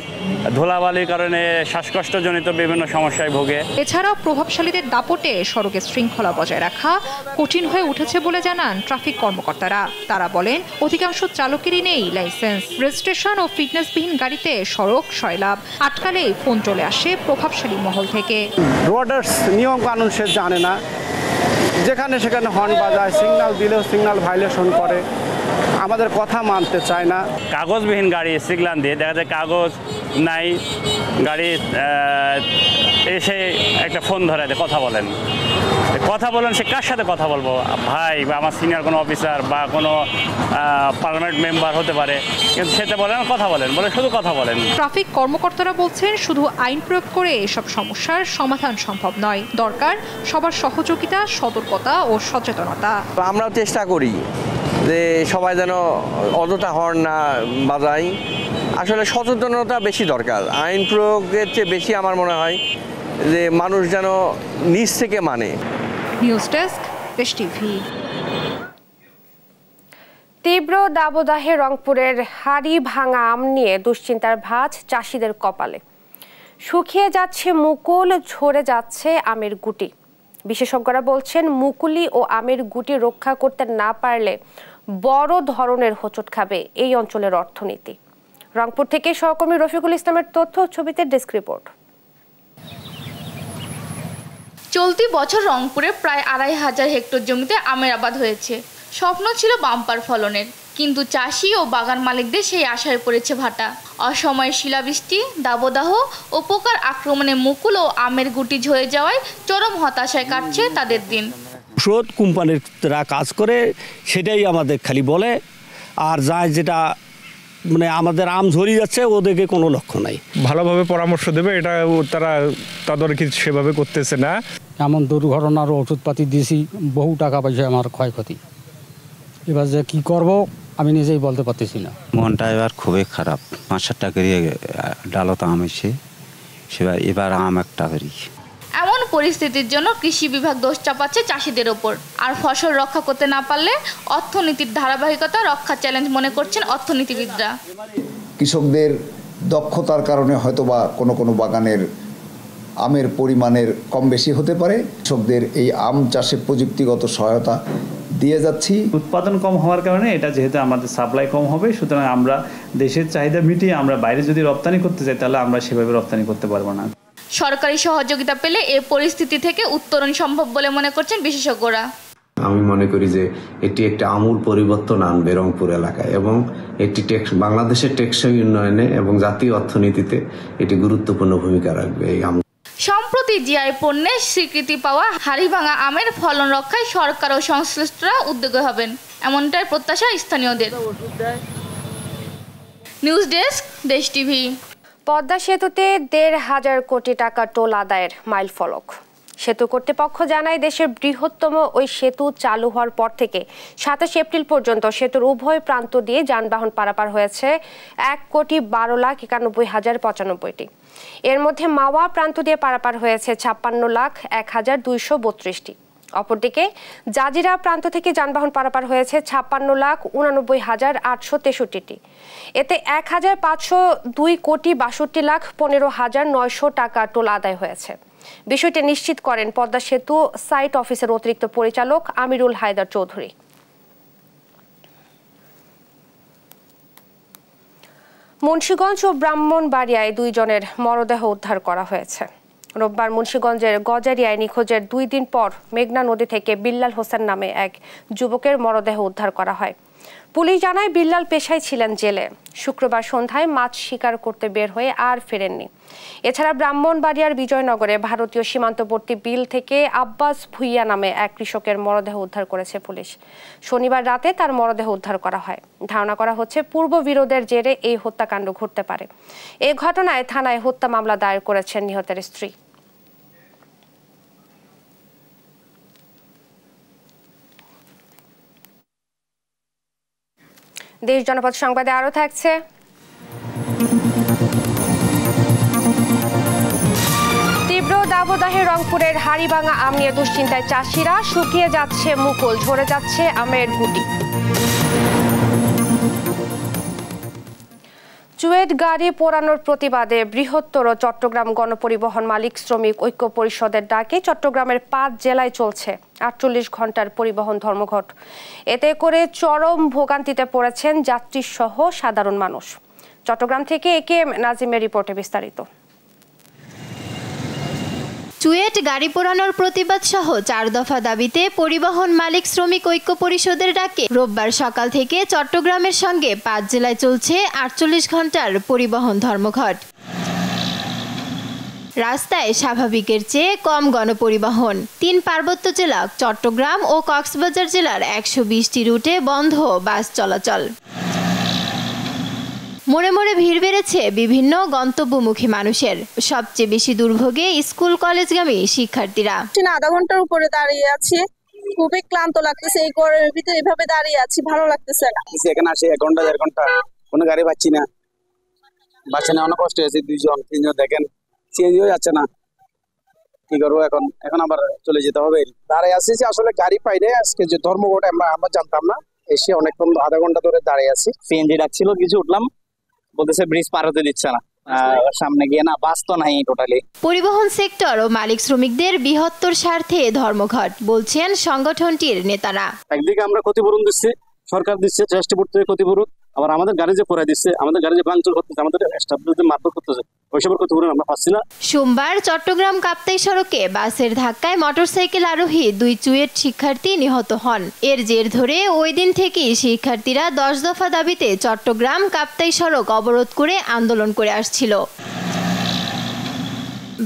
ধুলাবালির কারণে শ্বাসকষ্টজনিত বিভিন্ন সমস্যায় ভোগে। এছাড়াও প্রভাবশালীদের দাপটে সড়কের শৃঙ্খলা বজায় রাখা কঠিন হয়ে উঠেছে বলে জানান ট্রাফিক কর্মকর্তারা। তারা বলেন, অধিকাংশ চালকেরই নেই লাইসেন্স, রেজিস্ট্রেশন ও ফিটনেসবিহীন গাড়িতে সড়ক সয়লাভ আটকালেই ফোন চলে আসে প্রভাবশালী মহল থেকে। রোডের নিয়ম কানুন সে জানে না, যেখানে সেখানে হর্ন বাজায়, সিগন্যাল দিলেও সিগন্যাল ভাইলেশন করে, আমাদের কথা মানতে চায় না। কাগজবিহীন গাড়ি সিগন্যাল দিয়ে দেখা যায় কাগজ নাই, গাড়ি এসে একটা ফোন ধরে দেয়, কথা বলেন। সে কার সাথে কথা বলবো, ভাই বা আমার সিনিয়র কোনো অফিসার বা কোনো পার্লামেন্ট মেম্বার হতে পারে, কিন্তু সেটা বলেন কথা বলেন, বলে শুধু কথা বলেন। ট্রাফিক কর্মকর্তারা বলছেন, শুধু আইন প্রয়োগ করে এসব সমস্যার সমাধান সম্ভব নয়, দরকার সবার সহযোগিতা, সতর্কতা ও সচেতনতা। আমরাও চেষ্টা করি যে সবাই যেন অযথা হর্ন না বাজায়। আসলে সচেতনতা বেশি দরকার, আইন প্রয়োগের চেয়ে বেশি আমার মনে হয় যে মানুষ যেন নিজ থেকে মানে। নিউজ ডেস্ক, দেশ টিভি। তীব্র দাবদাহে রংপুরের হাড়ি ভাঙা আম নিয়ে দুশ্চিন্তার ভাঁজ চাষিদের কপালে। শুকিয়ে যাচ্ছে মুকুল, ঝরে যাচ্ছে আমের গুটি। বিশেষজ্ঞরা বলছেন মুকুলি ও আমের গুটি রক্ষা করতে না পারলে বড় ধরনের হোঁচট খাবে এই অঞ্চলের অর্থনীতি। রংপুর থেকে সহকর্মী রফিকুল ইসলামের তথ্য, ছবিতে ডেস্ক রিপোর্ট। চলতি বছর রংপুরে প্রায় ২৫০০ হেক্টর জমিতে আমের আবাদ হয়েছে। স্বপ্ন ছিল বাম্পার ফলনের, কিন্তু চাষি ও বাগান মালিকদের সেই আশায় পড়েছে ভাটা। অসময়ে শিলাবৃষ্টি, দাবদাহ ও পোকার আক্রমণে মুকুল ও আমের গুটি ঝরে যাওয়ায় চরম হতাশায় কাটছে তাদের দিন। ওষুধ কোম্পানিরা কাজ করে সেটাই আমাদের খালি বলে, আর যায় যেটা মানে আমাদের আম ঝরিয়ে যাচ্ছে ওদেরকে কোনো লক্ষ্য নাই। ভালোভাবে পরামর্শ দেবে এটা তারা তদারকি সেভাবে করতেছে না। এমন দুর্ঘটনার ওষুধপাতি দিয়েছি, বহু টাকা পয়সা আমার ক্ষয়ক্ষতি। এবার যে কী করব আমি নিজেই বলতে পারতেছি না। মনটা এবার খুবই খারাপ। ৫-৭ টাকা ডালত আম এসে এবার আম একটা হরি। এমন পরিস্থিতির জন্য কৃষি বিভাগ দোষ চাপাচ্ছে চাষিদের ওপর। আর ফসল রক্ষা করতে না পারলে অর্থনীতির ধারাবাহিকতা রক্ষা চ্যালেঞ্জ মনে করছেন অর্থনীতিবিদরা। কৃষকদের দক্ষতার কারণে হয়তোবা কোনো বাগানের আমের পরিমাণের কম বেশি হতে পারে। কৃষকদের এই আম চাষে প্রযুক্তিগত সহায়তা দিয়ে যাচ্ছি। উৎপাদন কম হওয়ার কারণে এটা যেহেতু আমাদের সাপ্লাই কম হবে, সুতরাং আমরা দেশের চাহিদা মিটিয়ে আমরা বাইরে যদি রপ্তানি করতে চাই তাহলে আমরা সেভাবে রপ্তানি করতে পারবো না। সরকারি সহযোগিতা পেলে এই পরিস্থিতি থেকে উত্তরণ সম্ভব বলে মনে করছেন বিশেষজ্ঞরা। আমি মনে করি যে এটি একটি আমূল পরিবর্তন আনবে রংপুর এলাকায় এবং একটি বাংলাদেশের টেকসই উন্নয়নে এবং জাতীয় অর্থনীতিতে এটি গুরুত্বপূর্ণ ভূমিকা রাখবে। এই আম সম্প্রতি জিআই পণ্যের স্বীকৃতি পাওয়া হাড়িভাঙা আমের ফলন রক্ষায় সরকার ও সংশ্লিষ্টরা উদ্যোগী হবেন, এমনটাই প্রত্যাশা স্থানীয়দের। নিউজ ডেস্ক, দেশ টিভি। পদ্মা সেতুতে ১৫০০ কোটি টাকা টোল আদায়ের মাইলফলক। সেতু কর্তৃপক্ষ জানায় দেশের বৃহত্তম ওই সেতু চালু হওয়ার পর থেকে ২৭ এপ্রিল পর্যন্ত সেতুর উভয় প্রান্ত দিয়ে যানবাহন পারাপার হয়েছে ১,১২,৯১,০৯৫টি। এর মধ্যে মাওয়া প্রান্ত দিয়ে পারাপার হয়েছে ৫৬,০০১,২৩২টি। অপরদিকে জাজিরা প্রান্ত থেকে যানবাহন পারাপার হয়েছে ৫৬,৮৯,৮৬৩টি। এতে ১,৫০২,৬২,১৫,৯০০ টাকা টোল আদায় হয়েছে। বিষয়টি নিশ্চিত করেন পদ্মা সেতু সাইট অফিসের অতিরিক্ত পরিচালক আমিরুল হায়দার চৌধুরী। মুন্সিগঞ্জ ও ব্রাহ্মণবাড়িয়ায় ২ জনের মরদেহ উদ্ধার করা হয়েছে। রোববার মুন্সিগঞ্জের গজারিয়ায় নিখোঁজের ২ দিন পর মেঘনা নদী থেকে বিল্লাল হোসেন নামে এক যুবকের মরদেহ উদ্ধার করা হয়। পুলিশ জানায় বিল্লাল পেশায় ছিলেন জেলে। শুক্রবার সন্ধ্যায় মাছ শিকার করতে বের হয়ে আর ফেরেননি। এছাড়া ব্রাহ্মণবাড়িয়ার বিজয়নগরে ভারতীয় সীমান্তবর্তী বিল থেকে আব্বাস ভুইয়া নামে এক কৃষকের মরদেহ উদ্ধার করেছে পুলিশ। শনিবার রাতে তার মরদেহ উদ্ধার করা হয়। ধারণা করা হচ্ছে পূর্ব বিরোধের জেরে এই হত্যাকাণ্ড ঘটতে পারে। এই ঘটনায় থানায় হত্যা মামলা দায়ের করেছেন নিহতের স্ত্রী। দেশ জনপদ সংবাদে আরো থাকছে। তীব্র দাবদাহে রংপুরের হাড়িভাঙা আম নিয়ে দুশ্চিন্তায় চাষিরা। শুকিয়ে যাচ্ছে মুকুল, ঝরে যাচ্ছে আমের গুটি। চুয়েট গাড়ি পোড়ানোর প্রতিবাদে বৃহত্তর চট্টগ্রাম গণপরিবহন মালিক শ্রমিক ঐক্য পরিষদের ডাকে চট্টগ্রামের ৫ জেলায় চলছে ৪৮ ঘন্টার পরিবহন ধর্মঘট। এতে করে চরম ভোগান্তিতে পড়েছেন যাত্রী সহ সাধারণ মানুষ। চট্টগ্রাম থেকে একেএম নাজিমের রিপোর্টে বিস্তারিত। চুয়েট গাড়ি পোড়ানোর প্রতিবাদ সহ ৪ দফা দাবিতে পরিবহন মালিক শ্রমিক ঐক্য পরিষদের ডাকে রোববার সকাল থেকে চট্টগ্রামের সঙ্গে ৫ জেলায় চলছে ৪৮ ঘন্টার পরিবহন ধর্মঘট। রাস্তায় স্বাভাবিকের চেয়ে কম গণপরিবহন। ৩ পার্বত্য জেলা চট্টগ্রাম ও কক্সবাজার জেলার ১২০টি রুটে বন্ধ বাস চলাচল। মোড়ে মোড়ে ভিড় বেড়েছে বিভিন্ন গন্তব্যমুখী মানুষের। সবচেয়ে বেশি দুর্ভোগে স্কুল কলেজগামী শিক্ষার্থীরা। আধা ঘন্টার উপরে দাঁড়িয়ে আছি, খুবই ক্লান্ত লাগতেছে। এই গরমের ভিতরে এভাবে দাঁড়িয়ে আছি, ভালো লাগতেছে না। এখানে আসে ১ ঘন্টা ১.৫ ঘন্টা কোনো গাড়ি পাচ্ছি না। বাসে না অনেক কষ্ট হয়েছে, 2 জন 3 জন দেখেন চেঞ্জও যাচ্ছে না। কি করবো এখন আবার চলে যেতে হবে। দাঁড়িয়ে আসছি আসলে গাড়ি পাই না। আজকে যে ধর্মঘট আমরা জানতাম না, এসে অনেকক্ষণ আধা ঘন্টা ধরে দাঁড়িয়ে আছি। সিএনজি ডাকছিল, কিছু উঠলাম, বলতেছে ব্রিজ পার হতে দিচ্ছে না, সামনে গিয়ে না বাস তো নাই টোটালি। পরিবহন সেক্টর ও মালিক শ্রমিকদের বৃহত্তর স্বার্থে ধর্মঘট, বলছেন সংগঠনটির নেতারা। একদিকে আমরা ক্ষতিপূরণ দিচ্ছি, সরকার দিচ্ছে, ট্রান্সপোর্ট থেকে ক্ষতিপূরণ, আবার আমাদের গাড়ি যে পড়াই দিচ্ছে, আমাদের গাড়ি যে ভাঙচুর করতেছে, আমাদের স্টাফদের মারধর করতেছে, ওইসবের ক্ষতিপূরণ আমরা পাচ্ছি না। সোমবার চট্টগ্রাম কাপ্তাই সড়কে বাসের ধাক্কায় মোটরসাইকেল আরোহী 2 চুয়েট শিক্ষার্থী নিহত হন। এর জের ধরে ওই দিন থেকেই শিক্ষার্থীরা 10 দফা দাবিতে চট্টগ্রাম কাপ্তাই সড়ক অবরোধ করে আন্দোলন করে আসছিল।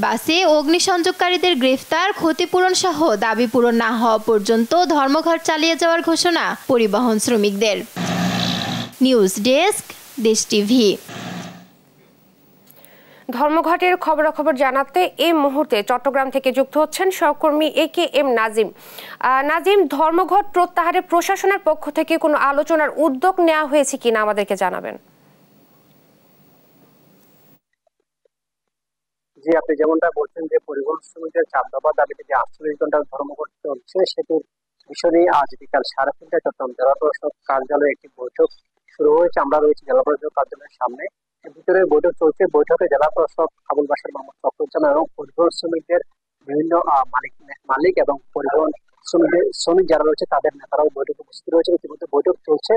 বাসে অগ্নিসংযোগকারীদের গ্রেফতার, ক্ষতিপূরণ সহ দাবি পূরণ না হওয়া পর্যন্ত ধর্মঘট চালিয়ে যাওয়ার ঘোষণা পরিবহন শ্রমিকদের। নিউজ ডেস্ক, দেশ টিভি। ধর্মঘটের খবরাখবর জানাতে এই মুহূর্তে চট্টগ্রাম থেকে যুক্ত হচ্ছেন সহকর্মী AKM নাজিম। নাজিম, ধর্মঘট প্রত্যাহারে প্রশাসনের পক্ষ থেকে কোনো আলোচনার উদ্যোগ নেওয়া হয়েছে কিনা আমাদেরকে জানাবেন। জি, আপনি যেমনটা বলছেন যে পরিবহন শ্রমিকদের 4 দফা দাবিতে যে 48 ঘন্টার ধর্মঘট চলছে, সেটির বিষয় নিয়ে আজ বিকাল 3:30টায় চট্টগ্রাম জেলা প্রশাসক কার্যালয়ে একটি বৈঠক শুরু হয়েছে। আমরা রয়েছি জেলা প্রশাসক কার্যালয়ের সামনে, ভিতরে বৈঠক চলছে। বৈঠকে জেলা প্রশাসক আবুল বাশার মোহাম্মদ চট্টোপাধ্যায় এবং পরিবহন শ্রমিকদের বিভিন্ন মালিক এবং পরিবহন শ্রমিক যারা রয়েছে তাদের নেতারাও বৈঠকে উপস্থিত রয়েছে। ইতিমধ্যে বৈঠক চলছে।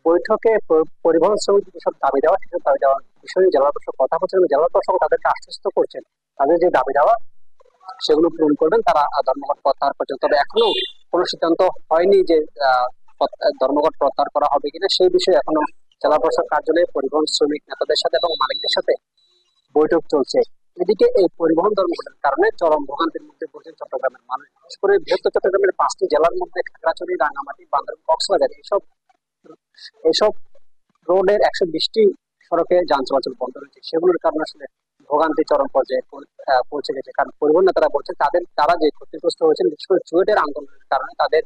বৈঠকে পরিবহন শ্রমিক যেসব দাবি দেওয়া, সেসব দাবি দেওয়ার বিষয়ে জেলা প্রশাসক কথা বলছেন এবং জেলা প্রশাসক তাদেরকে আশ্বস্ত করছেন তাদের যে দাবি দেওয়া সেগুলো পূরণ করবেন তারা ধর্মঘট প্রত্যাহার পর্যন্ত। তবে এখনো কোনো সিদ্ধান্ত হয়নি যে ধর্মঘট প্রত্যাহার করা হবে কিনা, সেই বিষয়ে এখনো জেলা প্রশাসক কার্যালয়ে পরিবহন শ্রমিক নেতাদের সাথে এবং মালিকদের সাথে বৈঠক চলছে। এদিকে এই পরিবহন ধর্মঘটের কারণে চরম ভোগান্তির মধ্যে পড়ছেন চট্টগ্রামের মানুষ। বিশেষ করে বৃহত্তর চট্টগ্রামের 5টি জেলার মধ্যে খাগড়াছড়ি, রাঙ্গামাটি, বান্দরবান, কক্সবাজার এইসব রোডের 120টি সড়কে যান চলাচল বন্ধ রয়েছে। সেগুলোর কারণে আসলে ভোগান্তি চরম পর্যায়ে পৌঁছে গেছে। কারণ পরিবহন নেতারা বলছেন তারা যে ক্ষতিগ্রস্ত হয়েছেন, বিশেষ করে চুয়েটের আন্দোলনের কারণে তাদের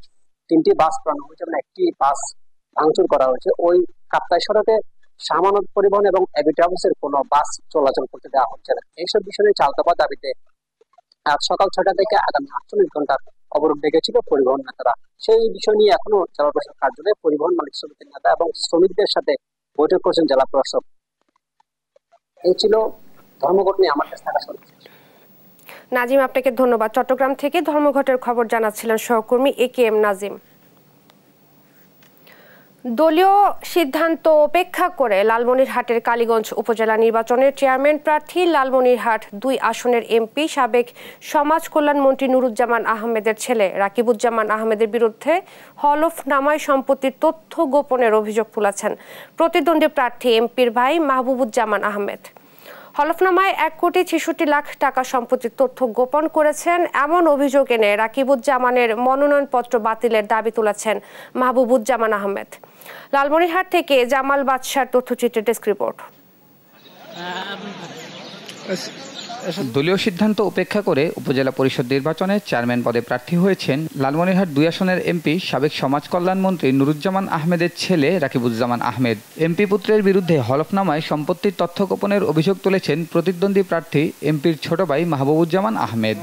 3টি বাস পোড়ানো হয়েছে এবং 1টি বাস ভাঙচুর করা হয়েছে। ওই কাপ্তাই সড়কে সামানত পরিবহন এবং এবি ট্রাভেলসের কোনো বাস চলাচল করতে দেওয়া হচ্ছে না। এইসব বিষয়ে 4 দফা দাবিতে আজ সকাল 6টা থেকে আগামী 48 ঘন্টার অবরোধ ডেকেছিল পরিবহন নেতারা। সেই বিষয় নিয়ে এখনো জেলা প্রশাসক কার্যালয়ে পরিবহন মালিক সমিতির নেতা এবং শ্রমিকদের সাথে বৈঠক করছেন জেলা প্রশাসক। এই ছিল ধর্মঘট নিয়ে আমার কাছে থাকা সর্বশেষ। নাজিম, আপনাকে ধন্যবাদ। চট্টগ্রাম থেকে ধর্মঘটের খবর জানাচ্ছিলেন সহকর্মী AKM নাজিম। দলীয় সিদ্ধান্ত উপেক্ষা করে লালমনিরহাটের কালীগঞ্জ উপজেলা নির্বাচনের চেয়ারম্যান প্রার্থী লালমনিরহাট 2 আসনের এমপি সাবেক সমাজ কল্যাণ মন্ত্রী নুরুজ্জামান আহমেদের ছেলে রাকিবুজ্জামান আহমেদের বিরুদ্ধে হলফনামায় সম্পত্তির তথ্য গোপনের অভিযোগ তুলেছেন প্রতিদ্বন্দ্বী প্রার্থী এমপির ভাই মাহবুবুজ্জামান আহমেদ। হলফনামায় 1,66,00,000 টাকা সম্পত্তির তথ্য গোপন করেছেন এমন অভিযোগ এনে রাকিবুজ্জামানের মনোনয়নপত্র বাতিলের দাবি তুলেছেন মাহবুবুজ্জামান আহমেদ। লালমনিরহাট থেকে জামাল বাদশার তথ্যচিত্রের ডেস্ক রিপোর্ট। দলীয় সিদ্ধান্ত উপেক্ষা করে উপজেলা পরিষদ নির্বাচনে চেয়ারম্যান পদে প্রার্থী হয়েছেন লালমনিরহাট 2 আসনের এমপি সাবেক সমাজ কল্যাণ মন্ত্রী নুরুজ্জামান আহমেদের ছেলে রাকিবুজ্জামান আহমেদ। এমপি পুত্রের বিরুদ্ধে হলফনামায় সম্পত্তির তথ্য গোপনের অভিযোগ তুলেছেন প্রতিদ্বন্দ্বী প্রার্থী এমপির ছোট ভাই মাহবুবুজ্জামান আহমেদ।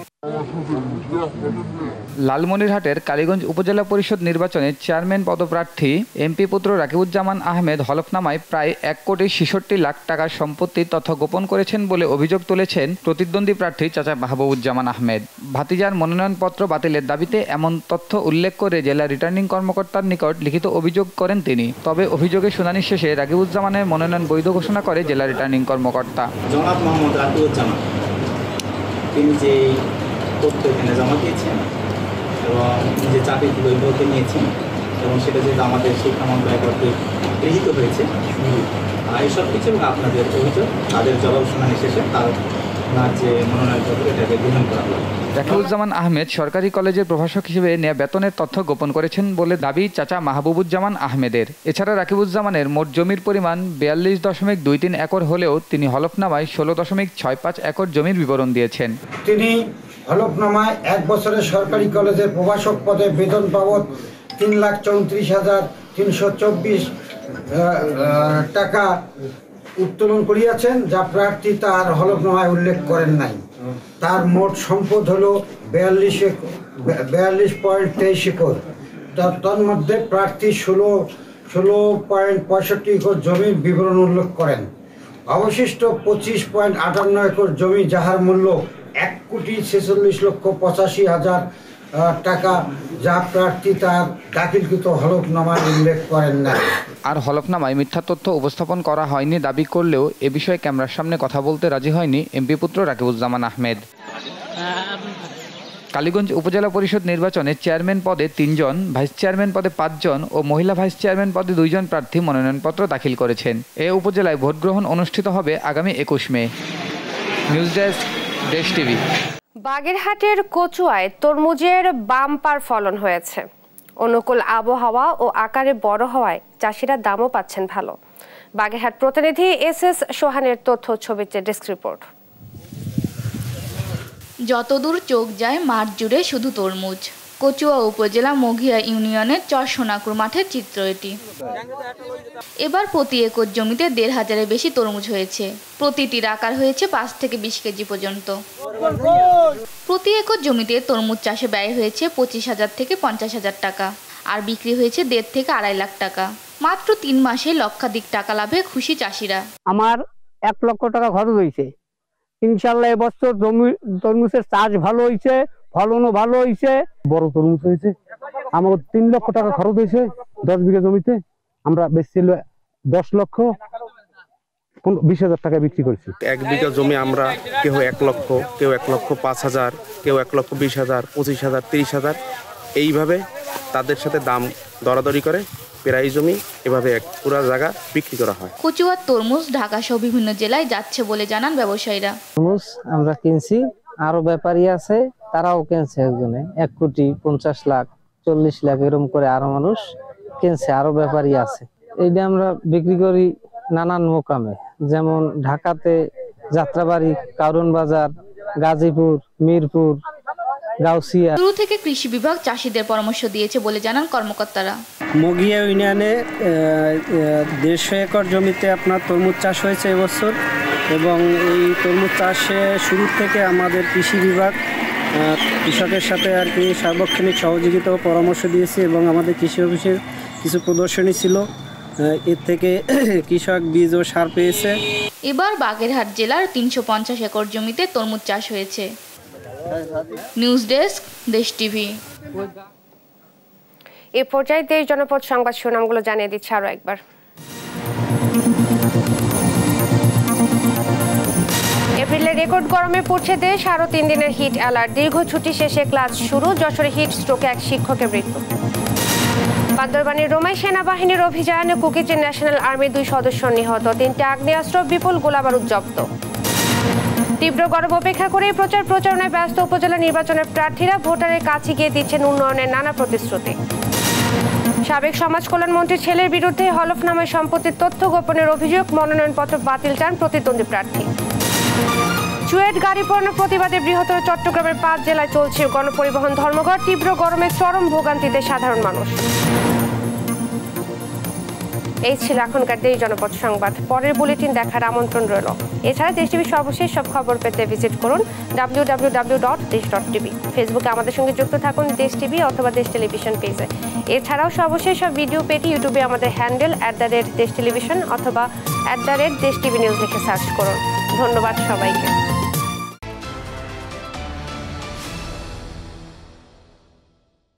লালমনিরহাটের কালীগঞ্জ উপজেলা পরিষদ নির্বাচনে চেয়ারম্যান পদপ্রার্থী এমপি পুত্র রাকিবুজ্জামান আহমেদ হলফনামায় প্রায় 1,66,00,000 টাকার সম্পত্তির তথ্য গোপন করেছেন বলে অভিযোগ তুলেছেন প্রতিদ্বন্দ্বী প্রার্থী চাচা মাহবুবুজ্জামান আহমেদ। ভাতিজার মনোনয়নপত্র বাতিলের দাবিতে এমন তথ্য উল্লেখ করে জেলা রিটার্নিং কর্মকর্তার নিকট লিখিত অভিযোগ করেন তিনি। তবে অভিযোগের শুনানি শেষে রাকিবুজ্জামানের মনোনয়ন বৈধ ঘোষণা করে জেলা রিটার্নিং কর্মকর্তা। জনাব মোহাম্মদ রাকিবুজ্জামান তিনি যে তথ্য এখানে জমা দিয়েছেন এবং যে চাকরিটি বৈধকে নিয়েছেন এবং সেটা যেহেতু আমাদের শিক্ষা মন্ত্রণালয় কর্তৃক গৃহীত হয়েছে, এইসব কিছু এবং আপনাদের অভিযোগ তাদের জবাব শুনানি শেষে তার যে মনোনয়নপত্র এটাকে গ্রহণ করা হয়। রাকিবুজ্জামান আহমেদ সরকারি কলেজের প্রভাষক হিসেবে নেওয়া বেতনের তথ্য গোপন করেছেন বলে দাবি চাচা মাহবুবুজ্জামান আহমেদের। এছাড়া রাকিবুজ্জামানের মোট জমির পরিমাণ 42.23 একর হলেও তিনি হলফনামায় 16.65 একর জমির বিবরণ দিয়েছেন। তিনি হলফনামায় 1 বছরের সরকারি কলেজের প্রভাষক পদে বেতন বাবদ 3,34,324 টাকা উত্তোলন করিয়াছেন, যা প্রার্থী তার হলফনামায় উল্লেখ করেন নাই। তার মোট সম্পদ হল 42.23 একর। তন্মধ্যে প্রার্থী 16.65 একর জমির বিবরণ উল্লেখ করেন। অবশিষ্ট 25.58 একর জমি যাহার মূল্য 1,46,85,000 টাকা, যা প্রার্থী তার দাখিলকৃত হলফনামায় উল্লেখ করেন না। আর হলফনামায় মিথ্যা তথ্য উপস্থাপন করা হয়নি দাবি করলেও এ বিষয়ে ক্যামেরার সামনে কথা বলতে রাজি হয়নি এমপি পুত্র রাকিবুজ্জামান আহমেদ। কালীগঞ্জ উপজেলা পরিষদ নির্বাচনে চেয়ারম্যান পদে 3 জন, ভাইস চেয়ারম্যান পদে 5 জন ও মহিলা ভাইস চেয়ারম্যান পদে 2 জন প্রার্থী মনোনয়নপত্র দাখিল করেছেন। এ উপজেলায় ভোট গ্রহণ অনুষ্ঠিত হবে আগামী 21 মে। নিউজ ডেস্ক, দেশ টিভি। বাগেরহাটের কচুয়ায় তরমুজের বাম্পার ফলন হয়েছে। অনুকূল আবহাওয়া ও আকারে বড় হওয়ায় চাষিরা দামও পাচ্ছেন ভালো। বাগেরহাট প্রতিনিধি এস সোহানের তথ্য ছবিতে ডেস্ক রিপোর্ট। যতদূর চোখ যায় মাঠ জুড়ে শুধু তরমুজ। কচুয়া উপজেলা মঘিয়া ইউনিয়নের চর সোনাকুর মাঠের চিত্র এটি। এবার প্রতি একর জমিতে 1,500-এর বেশি তরমুজ হয়েছে। প্রতিটির আকার হয়েছে 5 থেকে 20 কেজি পর্যন্ত। প্রতি একর জমিতে তরমুজ চাষে ব্যয় হয়েছে 25,000 থেকে 50,000 টাকা, আর বিক্রি হয়েছে 1.5 থেকে 2.5 লাখ টাকা। মাত্র 3 মাসে লক্ষাধিক টাকা লাভে খুশি চাষিরা। আমার 1 লক্ষ টাকা খরচ হয়েছে। ইনশাল্লাহ এবছর তরমুজের চাষ ভালো হয়েছে, ফলনও ভালো হয়েছে। বড় তরমুজ হয়েছে। আমার 3 লক্ষ টাকা খরচ হয়েছে 10 বিঘা জমিতে। আমরা বেশি 10,20,000 টাকা বিক্রি করছি। 1 বিঘা জমি আমরা কেউ 1 লক্ষ, কেউ 1,05,000, কেউ 1,20,000, 25,000, 30,000 এইভাবে তাদের সাথে দাম দরাদরি করে প্রায় জমি এভাবে পুরো জায়গা বিক্রি করা হয়। কচুয়ার তরমুজ ঢাকা সহ বিভিন্ন জেলায় যাচ্ছে বলে জানান ব্যবসায়ীরা। তরমুজ আমরা কিনছি, আরো ব্যাপারী আছে তারাও কিনছে। একজনে 1,50,00,000, 40 লাখ এরকম করে আরো মানুষ কিনছে, আরো ব্যাপারী আছে। এইটা আমরা বিক্রি করি নানান মোকামে, যেমন ঢাকাতে যাত্রাবাড়ি, কারণ বাজার, গাজীপুর, মিরপুর, গাউসিয়া। শুরু থেকে কৃষি বিভাগ চাষিদের পরামর্শ দিয়েছে বলে জানান কর্মকর্তারা। মঘিয়া ইউনিয়নে 150 একর জমিতে আপনার তরমুজ চাষ হয়েছে এবছর, এবং এই তরমুজ চাষে শুরু থেকে আমাদের কৃষি বিভাগ কৃষকের সাথে আর কি সার্বক্ষণিক সহযোগিতা ও পরামর্শ দিয়েছে, এবং আমাদের কৃষি অফিসের কিছু প্রদর্শনী ছিল, এর থেকে কৃষক বীজ ও সার পেয়েছে। এবার বাগেরহাট জেলার 350 একর জমিতে তরমুজ চাষ হয়েছে। নিউজ ডেস্ক, দেশ টিভি। এই পর্যায়ে দেশ জনপদ সংবাদ শিরোনামগুলো জানিয়ে দিচ্ছে আরো একবার। এপ্রিলে রেকর্ড গরমে পড়ছে দেশ, আরো 3 দিনের হিট অ্যালার্ট। দীর্ঘ ছুটি শেষে ক্লাস শুরু, যশোরে হিট স্ট্রোকে 1 শিক্ষকের মৃত্যু। বান্দরবানের রোমাই সেনাবাহিনীর অভিযানে কুকিচিন ন্যাশনাল আর্মির 2 সদস্য নিহত, 3টি আগ্নেয়াস্ত্র, বিপুল গোলাবারুদ জব্দ। তীব্র গরম উপেক্ষা করে প্রচারণায় ব্যস্ত উপজেলা নির্বাচনের প্রার্থীরা ভোটারের কাছে গিয়ে দিচ্ছেন উন্নয়নের নানা প্রতিশ্রুতি। সাবেক সমাজ কল্যাণ মন্ত্রীর ছেলের বিরুদ্ধে হলফনামায় সম্পত্তির তথ্য গোপনের অভিযোগ, মনোনয়নপত্র বাতিল চান প্রতিদ্বন্দ্বী প্রার্থী। চুয়েট গাড়ি পোড়ানোর প্রতিবাদে বৃহত্তর চট্টগ্রামের 5 জেলায় চলছে গণপরিবহন ধর্মঘট, তীব্র গরমে চরম ভোগান্তিতে সাধারণ মানুষ। এই ছিল এখনকার দেশ জনপদ সংবাদ। পরের বুলেটিন দেখার আমন্ত্রণ রইল। এছাড়া দেশ টিভির সর্বশেষ সব খবর পেতে ভিজিট করুন www.desh.tv। ফেসবুকে আমাদের সঙ্গে যুক্ত থাকুন দেশ টিভি অথবা দেশ টেলিভিশন পেজে। এছাড়াও সর্বশেষ সব ভিডিও পেতে ইউটিউবে আমাদের হ্যান্ডেল @দেশ টেলিভিশন অথবা @দেশ টিভি নিউজ লিখে সার্চ করুন। ধন্যবাদ সবাইকে।